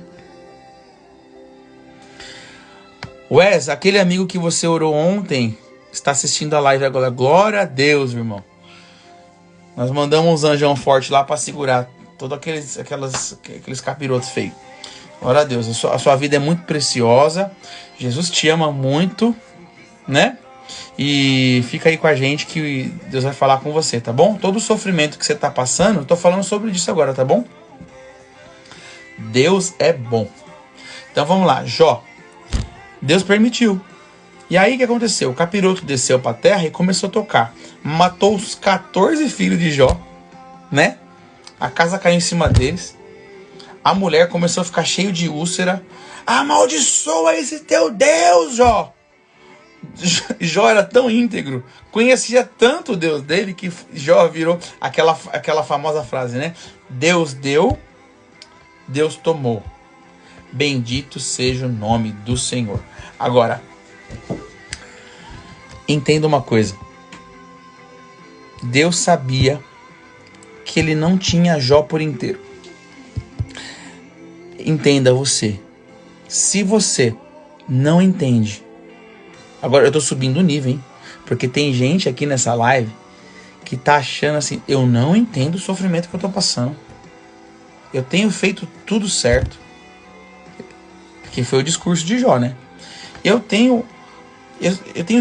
Wes, aquele amigo que você orou ontem, está assistindo a live agora. Glória a Deus, irmão. Nós mandamos uns anjão forte lá para segurar todos aqueles capirotos feios. Glória a Deus. A sua vida é muito preciosa. Jesus te ama muito, né? E fica aí com a gente que Deus vai falar com você, tá bom? Todo o sofrimento que você tá passando, eu tô falando sobre isso agora, tá bom? Deus é bom. Então vamos lá, Jó. Deus permitiu. E aí o que aconteceu? O capiroto desceu pra terra e começou a tocar. Matou os 14 filhos de Jó, né? A casa caiu em cima deles. A mulher começou a ficar cheia de úlcera. Amaldiçoa esse teu Deus, Jó. Jó era tão íntegro, conhecia tanto o Deus dele, que Jó virou aquela famosa frase, né? Deus deu, Deus tomou. Bendito seja o nome do Senhor. Agora, entenda uma coisa. Deus sabia que ele não tinha Jó por inteiro. Entenda você. Se você não entende, agora eu tô subindo o nível, hein? Porque tem gente aqui nessa live que tá achando assim, eu não entendo o sofrimento que eu tô passando. Eu tenho feito tudo certo. Que foi o discurso de Jó, né? Eu tenho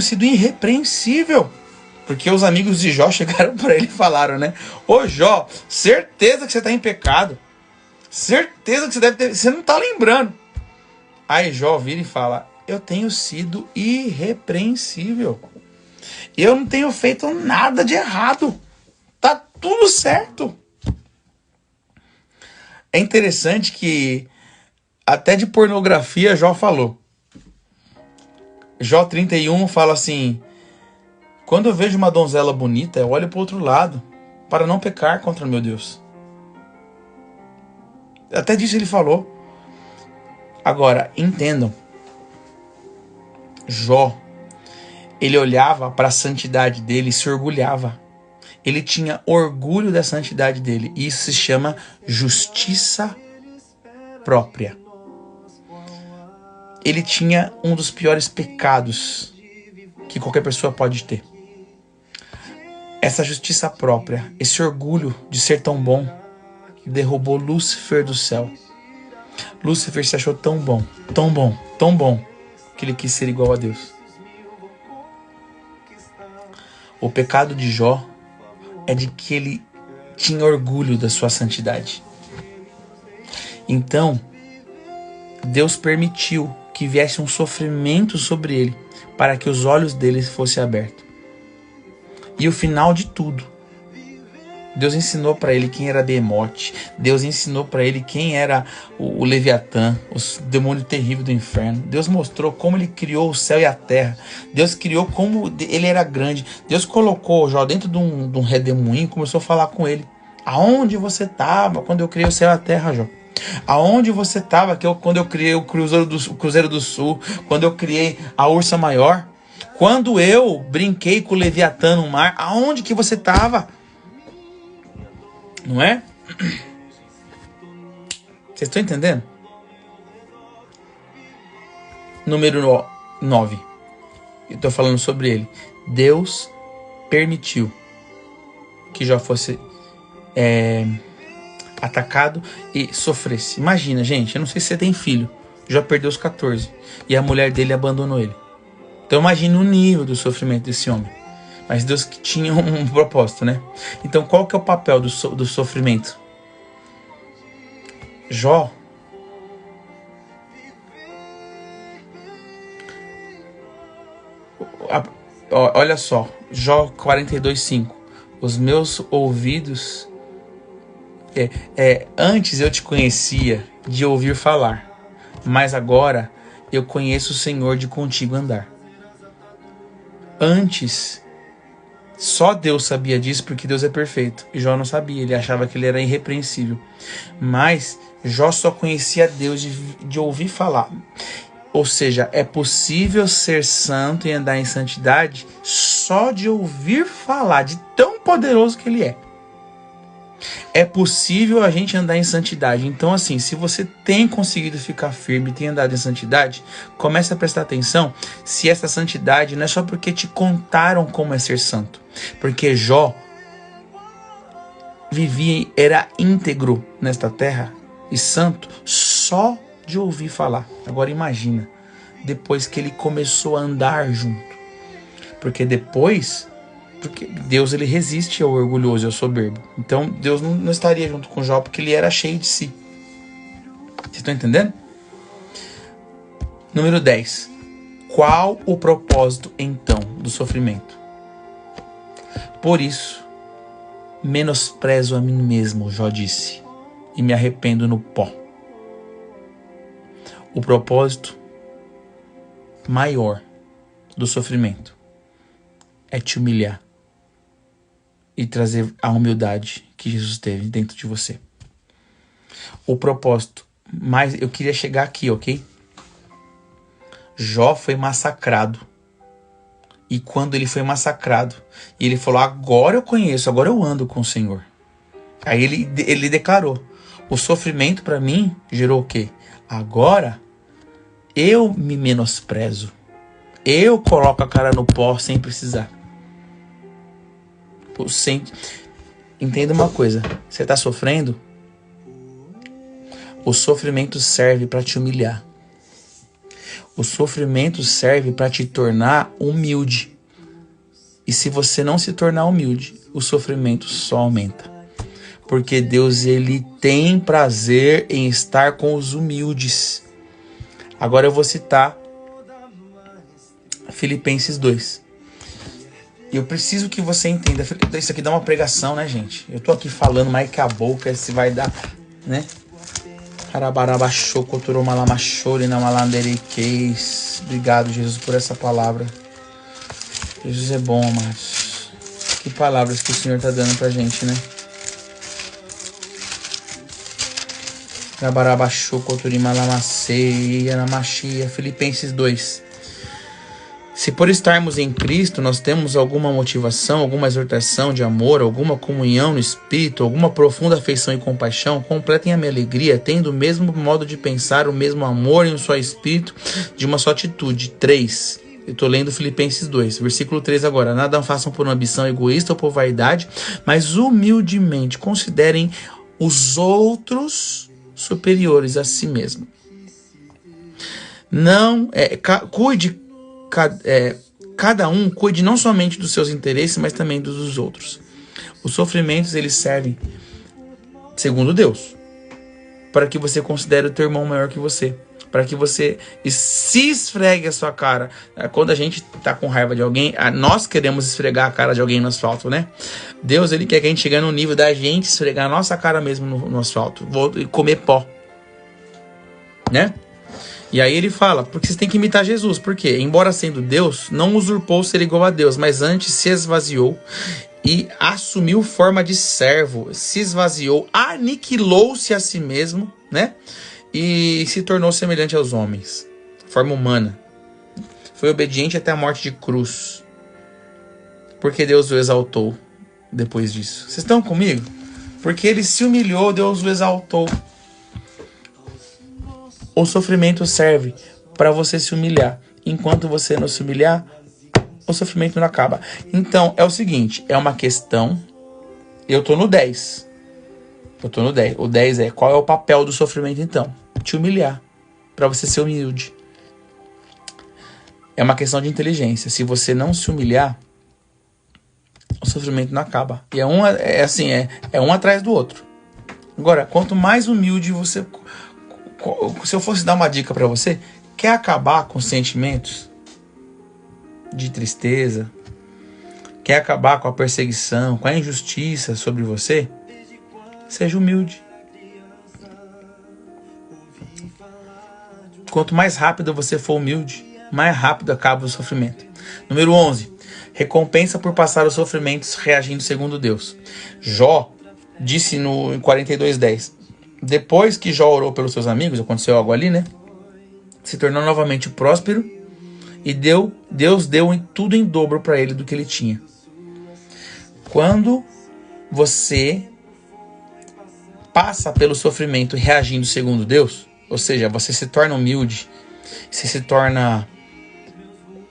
sido irrepreensível. Porque os amigos de Jó chegaram para ele e falaram, né? Ô Jó, certeza que você tá em pecado. Certeza que você deve ter... Você não tá lembrando. Aí Jó vira e fala, eu tenho sido irrepreensível. Eu não tenho feito nada de errado. Tá tudo certo. É interessante que até de pornografia Jó falou. Jó 31 fala assim, quando eu vejo uma donzela bonita, eu olho para o outro lado, para não pecar contra meu Deus. Até disso ele falou. Agora, entendam. Jó, ele olhava para a santidade dele e se orgulhava. Ele tinha orgulho da santidade dele. E isso se chama justiça própria. ele tinha um dos piores pecados que qualquer pessoa pode ter. Essa justiça própria, esse orgulho de ser tão bom, derrubou Lúcifer do céu. Lúcifer se achou tão bom, tão bom, tão bom, que ele quis ser igual a Deus. O pecado de Jó é de que ele tinha orgulho da sua santidade. Então, Deus permitiu que viesse um sofrimento sobre ele, para que os olhos dele fossem abertos. E o final de tudo, Deus ensinou para ele quem era Behemoth, Deus ensinou para ele quem era o Leviatã, o demônio terrível do inferno. Deus mostrou como ele criou o céu e a terra. Deus criou como ele era grande. Deus colocou Jó dentro de um redemoinho e começou a falar com ele. Aonde você estava quando eu criei o céu e a terra, Jó? Aonde você estava quando eu criei o Cruzeiro do Sul, quando eu criei a Ursa Maior? Quando eu brinquei com o Leviatã no mar, aonde que você estava? Não é? Vocês estão entendendo? Número 9. Eu estou falando sobre ele. Deus permitiu que Jó fosse atacado e sofresse. Imagina, gente, eu não sei se você tem filho. Jó perdeu os 14 e a mulher dele abandonou ele. Então imagina o nível do sofrimento desse homem. Mas Deus que tinha um propósito, né? Então qual que é o papel do sofrimento? Jó olha só, Jó 42:5. Os meus ouvidos antes eu te conhecia de ouvir falar, mas agora eu conheço o Senhor de contigo andar. Antes só Deus sabia disso, porque Deus é perfeito. E Jó não sabia, ele achava que ele era irrepreensível. Mas Jó só conhecia Deus de ouvir falar. Ou seja, é possível ser santo e andar em santidade só de ouvir falar, de tão poderoso que ele é. É possível a gente andar em santidade. Então assim, se você tem conseguido ficar firme, tem andado em santidade, comece a prestar atenção se essa santidade não é só porque te contaram como é ser santo. Porque Jó vivia, era íntegro nesta terra e santo só de ouvir falar. Agora imagina, depois que ele começou a andar junto. Porque Deus ele resiste ao orgulhoso e ao soberbo. Então Deus não estaria junto com Jó porque ele era cheio de si. Vocês estão entendendo? Número 10. Qual o propósito então do sofrimento? Por isso, menosprezo a mim mesmo, Jó disse, e me arrependo no pó. O propósito maior do sofrimento é te humilhar e trazer a humildade que Jesus teve dentro de você. O propósito, mas eu queria chegar aqui, ok? Jó foi massacrado. E quando ele foi massacrado, ele falou, agora eu conheço, agora eu ando com o Senhor. Aí ele declarou, o sofrimento para mim gerou o quê? Agora eu me menosprezo. Eu coloco a cara no pó sem precisar. Entenda uma coisa, você está sofrendo? O sofrimento serve para te humilhar. O sofrimento serve para te tornar humilde. E se você não se tornar humilde, o sofrimento só aumenta. Porque Deus ele tem prazer em estar com os humildes. Agora eu vou citar Filipenses 2. Eu preciso que você entenda. Isso aqui dá uma pregação, né, gente? Eu tô aqui falando mais que a boca, se vai dar, né? Obrigado, Jesus, por essa palavra. Jesus é bom, amados. Que palavras que o Senhor tá dando pra gente, né? Filipenses 2. Se por estarmos em Cristo nós temos alguma motivação, alguma exortação de amor, alguma comunhão no Espírito, alguma profunda afeição e compaixão, completem a minha alegria, tendo o mesmo modo de pensar, o mesmo amor em um só Espírito, de uma só atitude. 3. Eu estou lendo Filipenses 2, versículo 3 agora. Nada façam por uma ambição egoísta ou por vaidade, mas humildemente considerem os outros superiores a si mesmo. Não, cada um cuide não somente dos seus interesses, mas também dos outros. Os sofrimentos, eles servem, segundo Deus, para que você considere o teu irmão maior que você, para que você se esfregue a sua cara. Quando a gente tá com raiva de alguém, nós queremos esfregar a cara de alguém no asfalto, né? Deus, ele quer que a gente chegue no nível da gente esfregar a nossa cara mesmo no asfalto, e comer pó, né? E aí ele fala, porque vocês têm que imitar Jesus. Por quê? Embora sendo Deus, não usurpou ser igual a Deus, mas antes se esvaziou e assumiu forma de servo. Se esvaziou, aniquilou-se a si mesmo, né? E se tornou semelhante aos homens. Forma humana. Foi obediente até a morte de cruz. Porque Deus o exaltou depois disso. Vocês estão comigo? Porque ele se humilhou, Deus o exaltou. O sofrimento serve para você se humilhar. Enquanto você não se humilhar, o sofrimento não acaba. Então, é o seguinte, é uma questão... Eu tô no 10. O 10 é, qual é o papel do sofrimento então? Te humilhar, para você ser humilde. É uma questão de inteligência. Se você não se humilhar, o sofrimento não acaba. E é um atrás do outro. Agora, quanto mais humilde você... Se eu fosse dar uma dica para você, quer acabar com sentimentos de tristeza, quer acabar com a perseguição, com a injustiça sobre você, seja humilde. Quanto mais rápido você for humilde, mais rápido acaba o sofrimento. Número 11. Recompensa por passar os sofrimentos reagindo segundo Deus. Jó disse em 42:10. Depois que Jó orou pelos seus amigos, aconteceu algo ali, né? Se tornou novamente próspero e Deus deu tudo em dobro para ele do que ele tinha. Quando você passa pelo sofrimento reagindo segundo Deus, ou seja, você se torna humilde, você se torna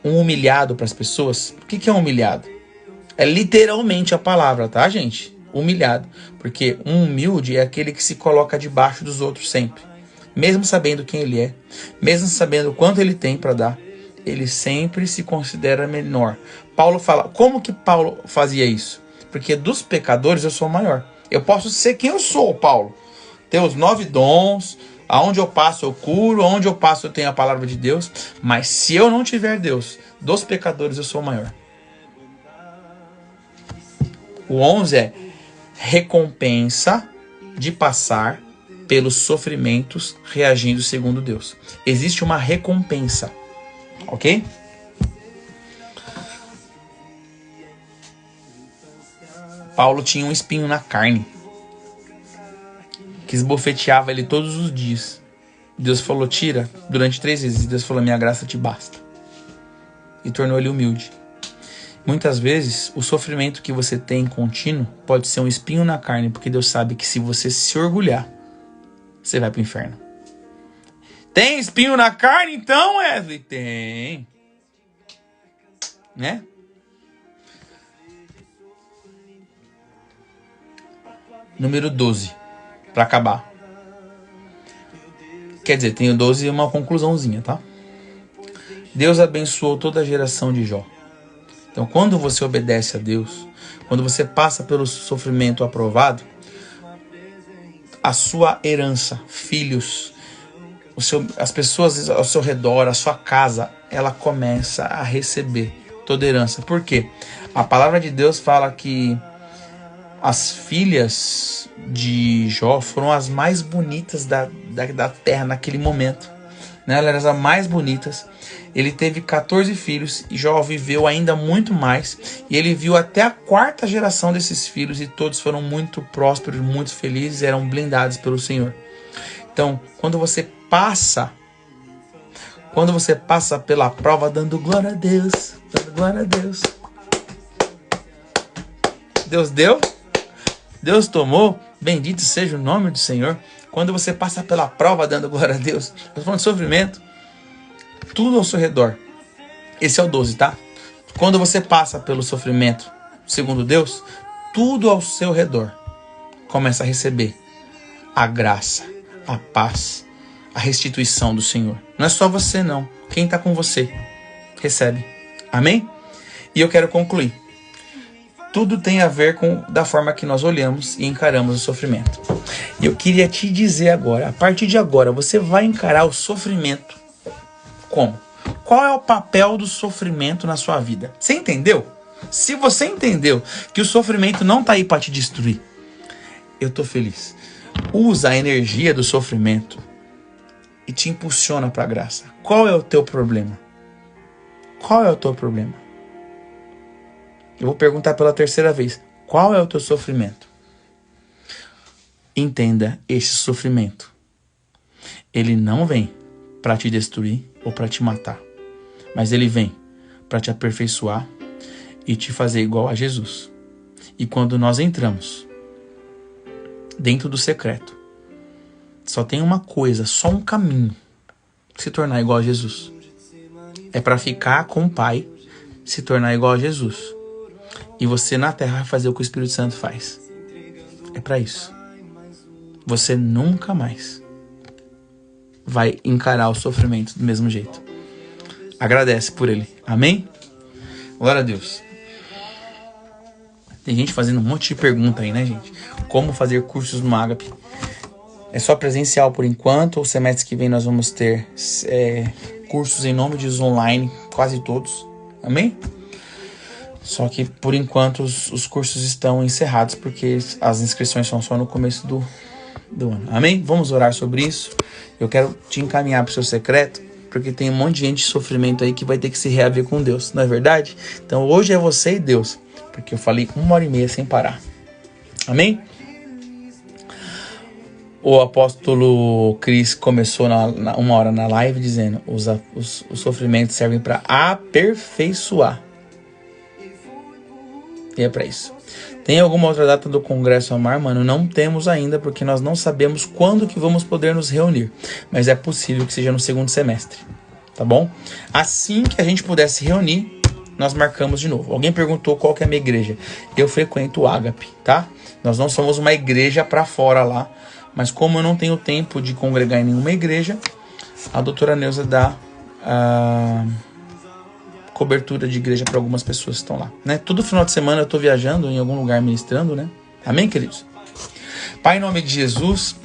um humilhado para as pessoas. O que é um humilhado? É literalmente a palavra, tá, gente? Humilhado, porque um humilde é aquele que se coloca debaixo dos outros sempre, mesmo sabendo quem ele é, mesmo sabendo quanto ele tem para dar, ele sempre se considera menor. Paulo fala, como que Paulo fazia isso? Porque dos pecadores eu sou maior. Eu posso ser quem eu sou, Paulo, ter os 9 dons, aonde eu passo eu curo, aonde eu passo eu tenho a palavra de Deus, mas se eu não tiver Deus, dos pecadores eu sou maior. O 11 é recompensa de passar pelos sofrimentos reagindo segundo Deus. Existe uma recompensa, ok? Paulo tinha um espinho na carne que esbofeteava ele todos os dias. Deus falou, tira, durante 3 vezes. Deus falou, minha graça te basta. E tornou ele humilde. Muitas vezes, o sofrimento que você tem contínuo pode ser um espinho na carne, porque Deus sabe que se você se orgulhar, você vai para o inferno. Tem espinho na carne então, Wesley? Tem. Né? Número 12, para acabar. Quer dizer, tem o 12 e uma conclusãozinha, tá? Deus abençoou toda a geração de Jó. Então, quando você obedece a Deus, quando você passa pelo sofrimento aprovado, a sua herança, filhos, as pessoas ao seu redor, a sua casa, ela começa a receber toda a herança. Por quê? A palavra de Deus fala que as filhas de Jó foram as mais bonitas da terra naquele momento. Né? Elas eram as mais bonitas. Ele teve 14 filhos e Jó viveu ainda muito mais. E ele viu até a 4ª geração desses filhos e todos foram muito prósperos, muito felizes, eram blindados pelo Senhor. Então, quando você passa Quando você passa pela prova dando glória a Deus, dando glória a Deus. Deus deu, Deus tomou, bendito seja o nome do Senhor. Quando você passa pela prova dando glória a Deus, eu estou falando de sofrimento, tudo ao seu redor. Esse é o 12, tá? Quando você passa pelo sofrimento, segundo Deus, tudo ao seu redor começa a receber a graça, a paz, a restituição do Senhor. Não é só você, não. Quem está com você recebe. Amém? E eu quero concluir. Tudo tem a ver com da forma que nós olhamos e encaramos o sofrimento. E eu queria te dizer agora, a partir de agora, você vai encarar o sofrimento como? Qual é o papel do sofrimento na sua vida? Você entendeu? Se você entendeu que o sofrimento não está aí para te destruir, eu estou feliz. Usa a energia do sofrimento e te impulsiona para a graça. Qual é o teu problema? Qual é o teu problema? Eu vou perguntar pela terceira vez. Qual é o teu sofrimento? Entenda, esse sofrimento, ele não vem para te destruir ou para te matar, mas ele vem para te aperfeiçoar e te fazer igual a Jesus. E quando nós entramos dentro do secreto, só tem uma coisa, só um caminho: se tornar igual a Jesus. É para ficar com o Pai, se tornar igual a Jesus. E você na terra vai fazer o que o Espírito Santo faz. É para isso. Você nunca mais vai encarar o sofrimento do mesmo jeito. Agradece por ele. Amém? Glória a Deus. Tem gente fazendo um monte de pergunta aí, né, gente? Como fazer cursos no Agape? É só presencial por enquanto. O semestre que vem nós vamos ter cursos em nome de Jesus online, quase todos. Amém? Só que por enquanto os cursos estão encerrados, porque as inscrições são só no começo do ano. Amém? Vamos orar sobre isso. Eu quero te encaminhar para o seu secreto, porque tem um monte de gente de sofrimento aí que vai ter que se reaver com Deus, não é verdade? Então hoje é você e Deus, porque eu falei 1h30 sem parar. Amém? O apóstolo Cris começou 1 hora na live dizendo: os sofrimentos servem para aperfeiçoar. E é para isso. Tem alguma outra data do Congresso Amar? Mano, não temos ainda, porque nós não sabemos quando que vamos poder nos reunir. Mas é possível que seja no segundo semestre. Tá bom? Assim que a gente puder se reunir, nós marcamos de novo. Alguém perguntou qual que é a minha igreja. Eu frequento o Agape, tá? Nós não somos uma igreja para fora lá. Mas como eu não tenho tempo de congregar em nenhuma igreja, a doutora Neuza dá cobertura de igreja para algumas pessoas que estão lá, né? Todo final de semana eu estou viajando em algum lugar ministrando, né? Amém, queridos? Pai, em nome de Jesus,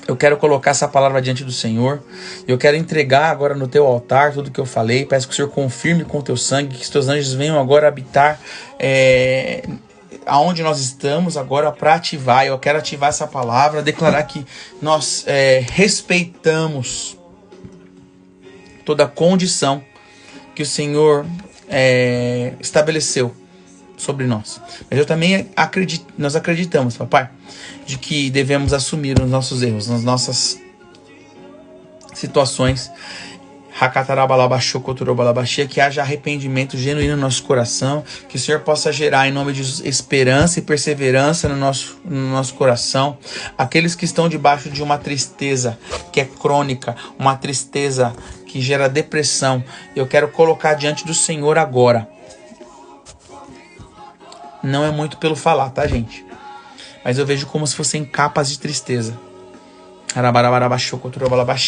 eu quero colocar essa palavra diante do Senhor. Eu quero entregar agora no teu altar tudo que eu falei. Peço que o Senhor confirme com o teu sangue, que os teus anjos venham agora habitar aonde nós estamos agora para ativar. Eu quero ativar essa palavra, declarar que nós respeitamos toda a condição que o Senhor estabeleceu sobre nós. Mas eu também nós acreditamos, papai, de que devemos assumir os nossos erros, nas nossas situações. Que haja arrependimento genuíno no nosso coração, que o Senhor possa gerar em nome de Jesus esperança e perseverança no nosso coração. Aqueles que estão debaixo de uma tristeza que é crônica, uma tristeza que gera depressão, eu quero colocar diante do Senhor agora. Não é muito pelo falar, tá, gente? Mas eu vejo como se fossem capas de tristeza.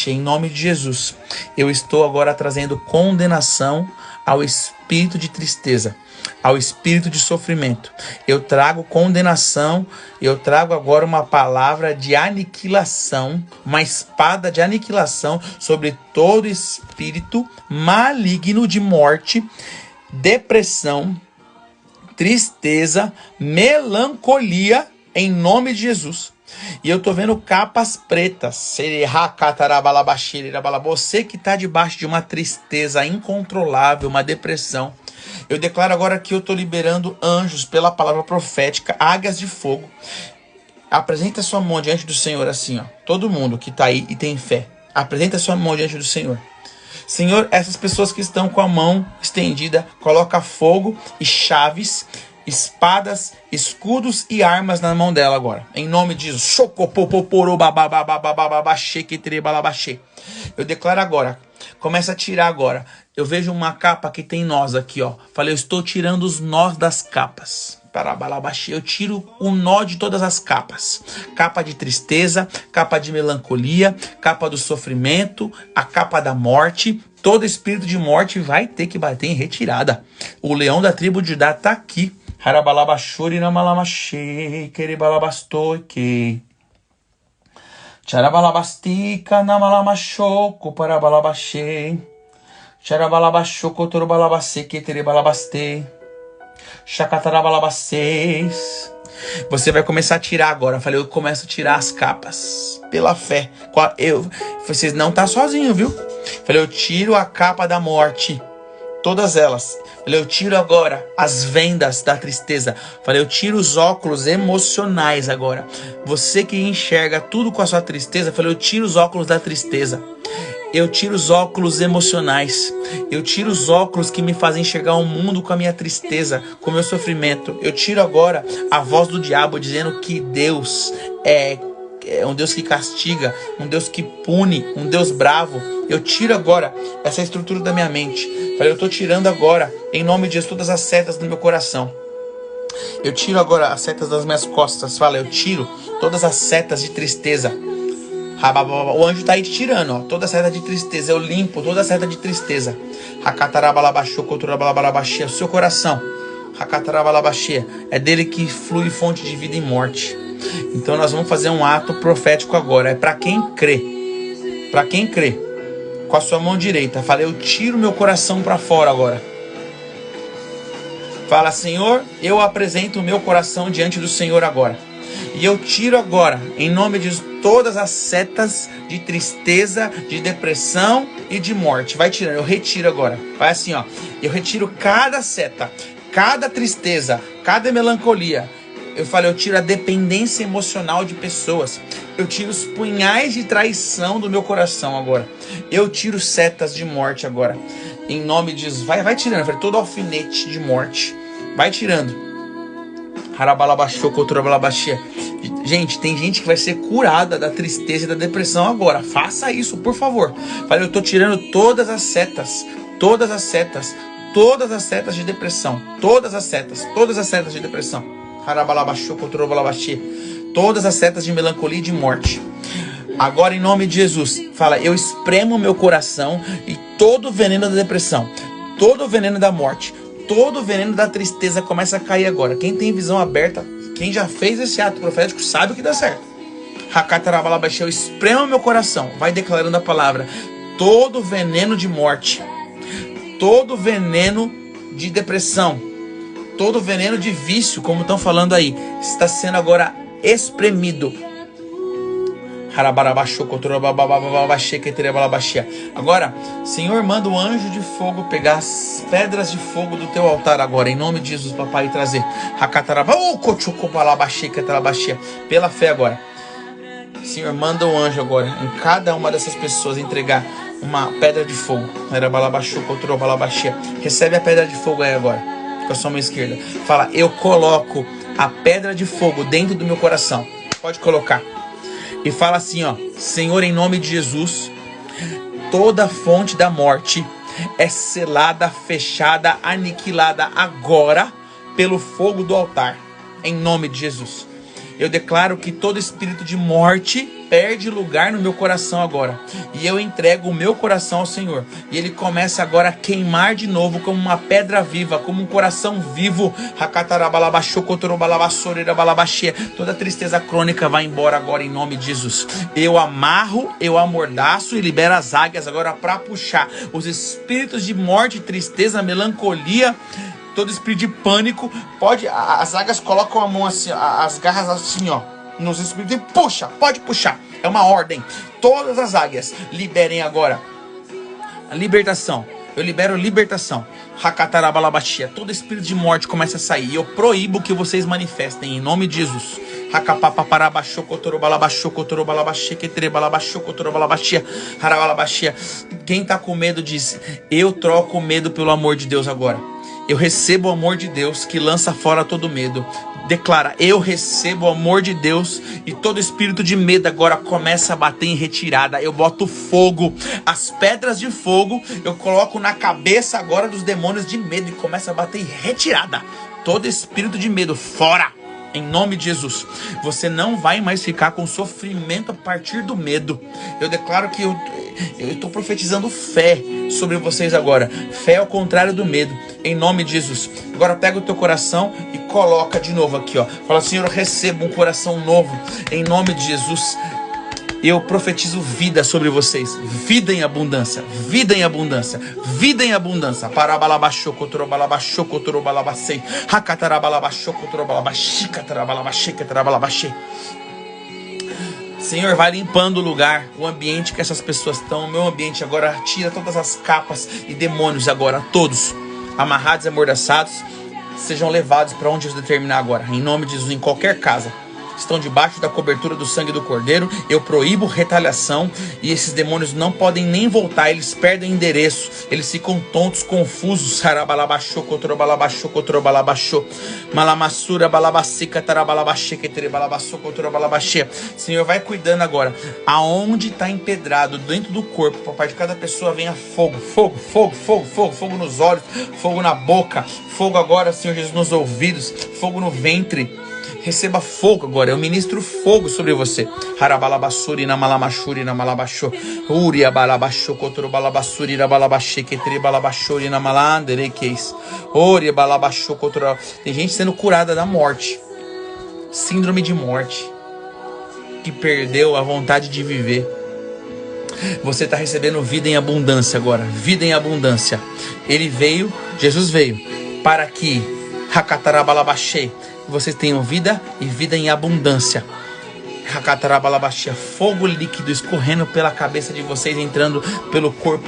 Em nome de Jesus, eu estou agora trazendo condenação ao espírito de tristeza, ao espírito de sofrimento. Eu trago condenação, eu trago agora uma palavra de aniquilação, uma espada de aniquilação sobre todo espírito maligno de morte, depressão, tristeza, melancolia, em nome de Jesus. E eu tô vendo capas pretas. Você que está debaixo de uma tristeza incontrolável, uma depressão, eu declaro agora que eu tô liberando anjos pela palavra profética, águias de fogo. Apresenta sua mão diante do Senhor assim, ó. Todo mundo que tá aí e tem fé, apresenta sua mão diante do Senhor. Senhor, essas pessoas que estão com a mão estendida, coloca fogo e chaves, espadas, escudos e armas na mão dela agora. Em nome de Jesus. Eu declaro agora. Começa a tirar agora. Eu vejo uma capa que tem nós aqui, ó. Falei, eu estou tirando os nós das capas. Eu tiro o nó de todas as capas. Capa de tristeza, capa de melancolia, capa do sofrimento, a capa da morte. Todo espírito de morte vai ter que bater em retirada. O leão da tribo de Judá tá aqui. Harabalabashuri namalamache, kerebalabastoike. Charabalabastika namalamachoko parabalabashe. Charabalabachoko torobalabase, keterebalabaste. Chacatarabalabacês. Você vai começar a tirar agora. Eu falei, eu começo a tirar as capas. Pela fé. Vocês não tá sozinho, viu? Eu falei, eu tiro a capa da morte. Todas elas. Eu falei, eu tiro agora as vendas da tristeza. Eu falei, eu tiro os óculos emocionais agora. Você que enxerga tudo com a sua tristeza. Eu falei, eu tiro os óculos da tristeza. Eu tiro os óculos emocionais. Eu tiro os óculos que me fazem enxergar o mundo com a minha tristeza, com o meu sofrimento. Eu tiro agora a voz do diabo dizendo que Deus é um Deus que castiga, um Deus que pune, um Deus bravo. Eu tiro agora essa estrutura da minha mente. Eu estou tirando agora, em nome de Jesus, todas as setas do meu coração. Eu tiro agora as setas das minhas costas. Fala, eu tiro todas as setas de tristeza. O anjo está aí te tirando, ó, toda a seta de tristeza. Eu limpo toda a seta de tristeza. O seu coração, é dele que flui fonte de vida e morte. Então nós vamos fazer um ato profético agora. É para quem crê. Para quem crê. Com a sua mão direita. Fala, eu tiro meu coração para fora agora. Fala, Senhor, eu apresento o meu coração diante do Senhor agora. E eu tiro agora, em nome de Jesus, todas as setas de tristeza, de depressão e de morte. Vai tirando, eu retiro agora. Vai assim, ó. Eu retiro cada seta, cada tristeza, cada melancolia. Eu falei, eu tiro a dependência emocional de pessoas. Eu tiro os punhais de traição do meu coração agora. Eu tiro setas de morte agora. Em nome de Jesus. Vai tirando, eu falei, todo alfinete de morte. Vai tirando. Gente, tem gente que vai ser curada da tristeza e da depressão agora. Faça isso, por favor. Falei, eu tô tirando todas as setas. Todas as setas. Todas as setas de depressão. Todas as setas de depressão. Todas as setas de melancolia e de morte. Agora, em nome de Jesus, fala, eu espremo meu coração e todo o veneno da depressão, todo o veneno da morte, todo o veneno da tristeza começa a cair agora. Quem tem visão aberta, quem já fez esse ato profético, sabe o que dá certo. Eu espremo meu coração, vai declarando a palavra. Todo veneno de morte, todo veneno de depressão, todo veneno de vício, como estão falando aí, está sendo agora espremido. Agora, Senhor, manda o anjo de fogo pegar as pedras de fogo do teu altar agora, em nome de Jesus, papai, e trazer. Pela fé agora. Senhor, manda o anjo agora em cada uma dessas pessoas entregar uma pedra de fogo. Recebe a pedra de fogo aí agora, com a sua mão esquerda. Fala, eu coloco a pedra de fogo dentro do meu coração. Pode colocar. E fala assim, ó, Senhor, em nome de Jesus, toda fonte da morte é selada, fechada, aniquilada agora pelo fogo do altar, em nome de Jesus. Eu declaro que todo espírito de morte perde lugar no meu coração agora. E eu entrego o meu coração ao Senhor. E ele começa agora a queimar de novo como uma pedra viva, como um coração vivo. Toda tristeza crônica vai embora agora em nome de Jesus. Eu amarro, eu amordaço e libero as águias agora para puxar os espíritos de morte, tristeza, melancolia, todo espírito de pânico. Pode, as águias colocam a mão assim, as garras assim, ó, nos espíritos e puxa, pode puxar. É uma ordem. Todas as águias liberem agora a libertação. Eu libero libertação. Todo espírito de morte começa a sair. E eu proíbo que vocês manifestem em nome de Jesus. Quem tá com medo diz: eu troco o medo pelo amor de Deus agora. Eu recebo o amor de Deus que lança fora todo medo. Declara: eu recebo o amor de Deus e todo espírito de medo agora começa a bater em retirada. Eu boto fogo, as pedras de fogo, eu coloco na cabeça agora dos demônios de medo e começa a bater em retirada. Todo espírito de medo, fora! Em nome de Jesus. Você não vai mais ficar com sofrimento a partir do medo. Eu declaro que eu estou profetizando fé sobre vocês agora. Fé ao contrário do medo. Em nome de Jesus. Agora pega o teu coração e coloca de novo aqui, ó. Fala: Senhor, eu recebo um coração novo. Em nome de Jesus. Eu profetizo vida sobre vocês. Vida em abundância. Vida em abundância. Vida em abundância. Parabalabachocotorobalabachocotorobalabacei. Hacatarabalabachocotorobalabaxicatarabalabaxecatarabalabaxei. Senhor, vai limpando o lugar, o ambiente que essas pessoas estão. O meu ambiente agora, tira todas as capas e demônios agora, todos amarrados e amordaçados, sejam levados para onde Deus determinar agora. Em nome de Jesus, em qualquer casa. Estão debaixo da cobertura do sangue do Cordeiro. Eu proíbo retaliação. E esses demônios não podem nem voltar. Eles perdem endereço. Eles ficam tontos, confusos. Senhor, vai cuidando agora. Aonde está empedrado, dentro do corpo, papai, de cada pessoa venha fogo. Fogo, fogo, fogo, fogo. Fogo nos olhos, fogo na boca. Fogo agora, Senhor Jesus, nos ouvidos. Fogo no ventre. Receba fogo agora. Eu ministro fogo sobre você. Harabalabassuri na malamachuri na malabachô. Uria balabachô cotrobalabassuri na balabaxê que tribalabachori na malanderequeis. Oria balabachô cotro. Tem gente sendo curada da morte. Síndrome de morte. Que perdeu a vontade de viver. Você está recebendo vida em abundância agora. Vida em abundância. Ele veio, Jesus veio, para que Hakatarabalabachê, vocês tenham vida e vida em abundância. Fogo líquido escorrendo pela cabeça de vocês, entrando pelo corpo,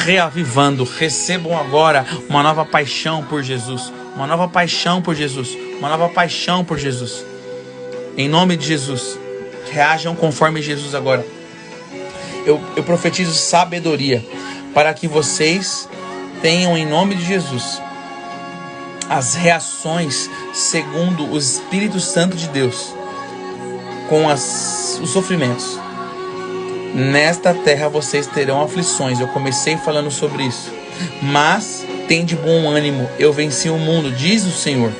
reavivando. Recebam agora uma nova paixão por Jesus. Uma nova paixão por Jesus. Uma nova paixão por Jesus. Em nome de Jesus. Reajam conforme Jesus agora. Eu profetizo sabedoria para que vocês tenham, em nome de Jesus, as reações segundo o Espírito Santo de Deus com os sofrimentos. Nesta terra vocês terão aflições. Eu comecei falando sobre isso. Mas tem de bom ânimo. Eu venci o mundo, diz o Senhor.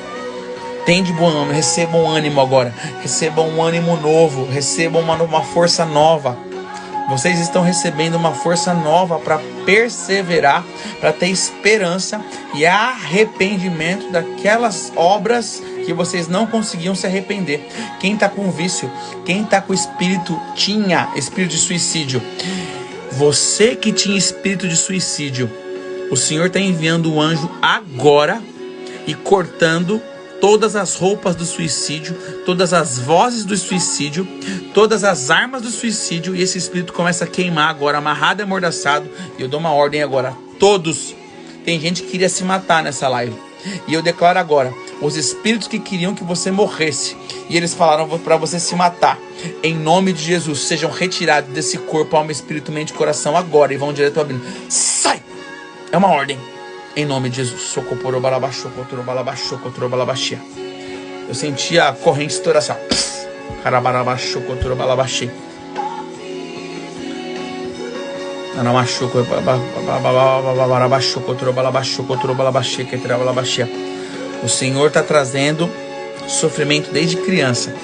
Tem de bom ânimo. Recebam ânimo agora. Recebam um ânimo novo. Recebam uma força nova. Vocês estão recebendo uma força nova para perseverar, para ter esperança e arrependimento daquelas obras que vocês não conseguiam se arrepender. Quem está com vício, quem está com tinha espírito de suicídio. Você que tinha espírito de suicídio, o Senhor está enviando o anjo agora e cortando todas as roupas do suicídio, todas as vozes do suicídio, todas as armas do suicídio, e esse espírito começa a queimar agora, amarrado e amordaçado. E eu dou uma ordem agora, todos. Tem gente que queria se matar nessa live, e eu declaro agora, os espíritos que queriam que você morresse, e eles falaram para você se matar, em nome de Jesus, sejam retirados desse corpo, alma, espírito, mente e coração agora, e vão direto abrindo. Sai! É uma ordem. Em nome de Jesus. Eu senti a corrente estourar assim. O Senhor está trazendo sofrimento desde criança.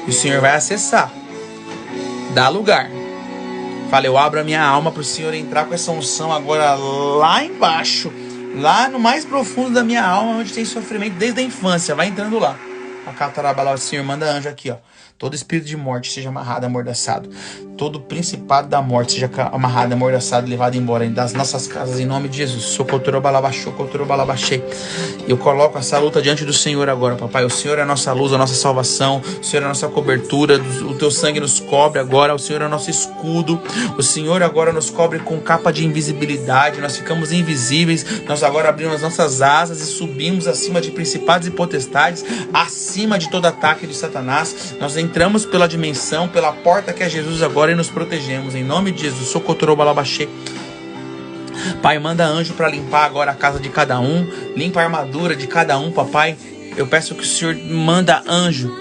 E o Senhor vai acessar. Dá lugar. Fala, eu abro a minha alma para o Senhor entrar com essa unção agora lá embaixo. Lá no mais profundo da minha alma, onde tem sofrimento desde a infância. Vai entrando lá. A Catarabala, Senhor, manda anjo aqui, ó. Todo espírito de morte seja amarrado, amordaçado. todo principado da morte seja amarrado, amordaçado, levado embora das nossas casas, em nome de Jesus. Eu coloco essa luta diante do Senhor agora, papai. O Senhor é a nossa luz, a nossa salvação. O Senhor é a nossa cobertura. O teu sangue nos cobre agora. O Senhor é o nosso escudo. O Senhor agora nos cobre com capa de invisibilidade. Nós ficamos invisíveis. Nós agora abrimos as nossas asas e subimos acima de principados e potestades, acima de todo ataque de Satanás. Nós entramos pela dimensão, pela porta que é Jesus agora, e nos protegemos em nome de Jesus. Pai, manda anjo para limpar agora a casa de cada um, limpa a armadura de cada um, papai. Eu peço que o Senhor manda anjo.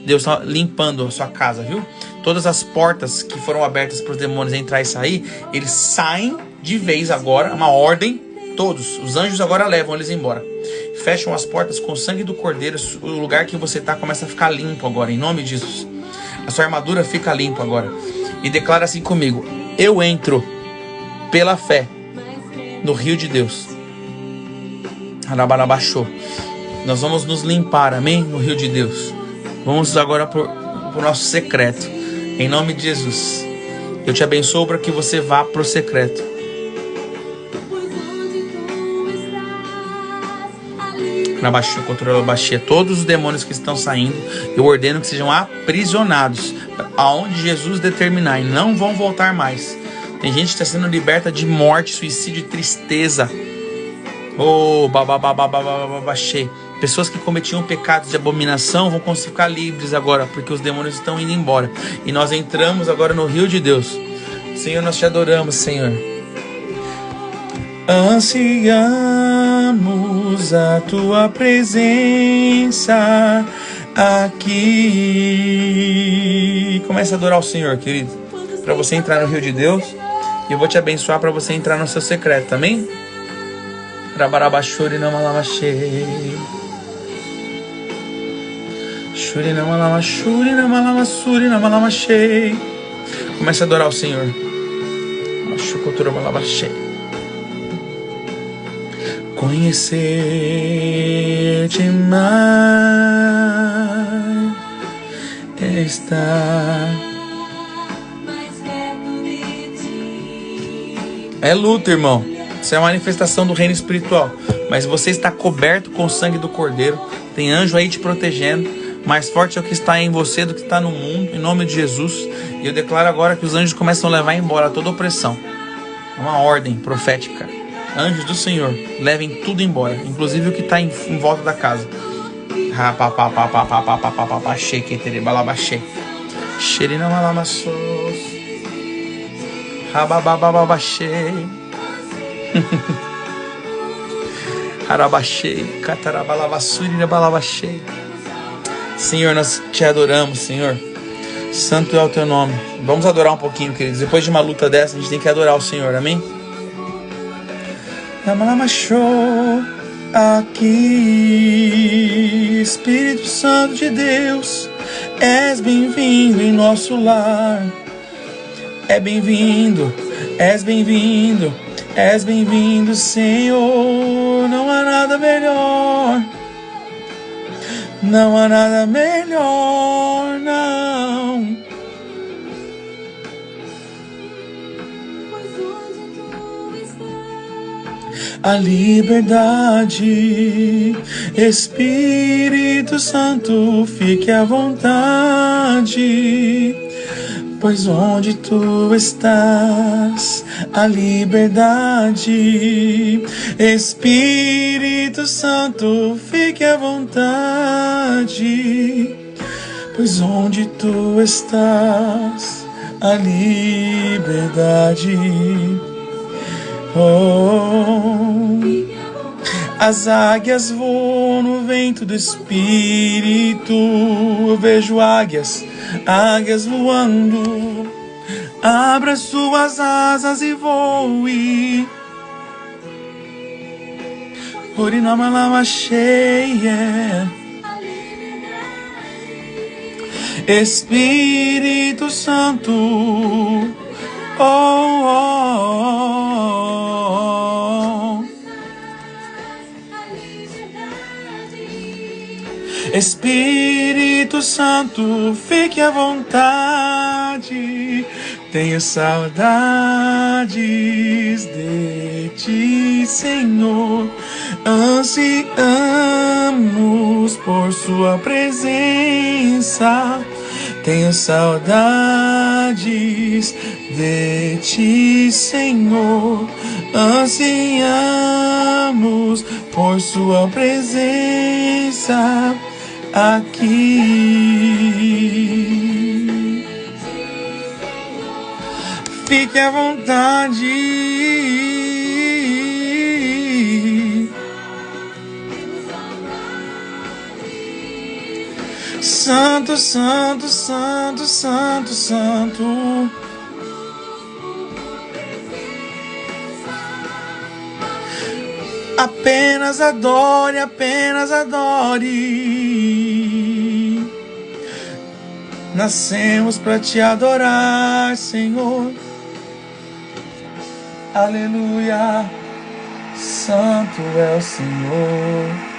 Deus está limpando a sua casa, viu? Todas as portas que foram abertas para os demônios entrar e sair, eles saem de vez agora, uma ordem. Todos, os anjos agora levam eles embora. Fecham as portas com o sangue do Cordeiro. O lugar que você está começa a ficar limpo agora, em nome de Jesus. A sua armadura fica limpa agora. E declara assim comigo: eu entro pela fé no rio de Deus. Nós vamos nos limpar, amém? No rio de Deus. Vamos agora para o nosso secreto, em nome de Jesus. Eu te abençoo para que você vá para o secreto. Todos os demônios que estão saindo, eu ordeno que sejam aprisionados aonde Jesus determinar, e não vão voltar mais. Tem gente que está sendo liberta de morte, suicídio e tristeza. Pessoas que cometiam pecados de abominação vão conseguir ficar livres agora, porque os demônios estão indo embora. E nós entramos agora no rio de Deus. Senhor, nós te adoramos, Senhor. Ansiamos a tua presença aqui. Comece a adorar o Senhor, querido, para você entrar no rio de Deus. E eu vou te abençoar para você entrar no seu secreto, amém? Rabarabashuri namalamache. Shuri namalamassuri namalamasuri namalamache. Comece a adorar o Senhor. Mashukotura malabache. Conhecer-te mais é estar. É luta, irmão. Isso é uma manifestação do reino espiritual. Mas você está coberto com o sangue do Cordeiro. Tem anjo aí te protegendo. Mais forte é o que está em você do que está no mundo, em nome de Jesus. E eu declaro agora que os anjos começam a levar embora toda opressão. É uma ordem profética. Anjos do Senhor, levem tudo embora, inclusive o que está em volta da casa. Senhor, nós te adoramos, Senhor. Santo é o teu nome. Vamos adorar um pouquinho, queridos. Depois de uma luta dessa, a gente tem que adorar o Senhor, amém? Aqui, Espírito Santo de Deus, és bem-vindo em nosso lar. É bem-vindo, és bem-vindo, és bem-vindo, Senhor. Não há nada melhor, não há nada melhor, não. A liberdade, Espírito Santo, fique à vontade, pois onde tu estás, a liberdade, Espírito Santo, fique à vontade, pois onde tu estás, a liberdade. Oh, as águias voam no vento do Espírito. Eu vejo águias voando. Abra suas asas e voe. Orinamalama cheia. Espírito Santo. Oh, oh, oh. Espírito Santo, fique à vontade. Tenho saudades de ti, Senhor. Ansiamos por sua presença. Tenho saudades de ti, Senhor. Ansiamos por sua presença aqui. Fique à vontade. Santo, santo, santo, santo, santo. Apenas adore, apenas adore. Nascemos para te adorar, Senhor. Aleluia. Santo é o Senhor.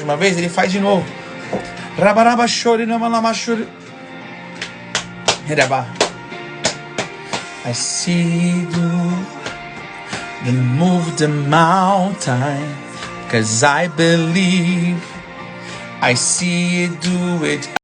Uma vez, ele faz de novo. Rabaraba chore, namalama chore. I see you move the mountain, 'cause I believe. I see you do it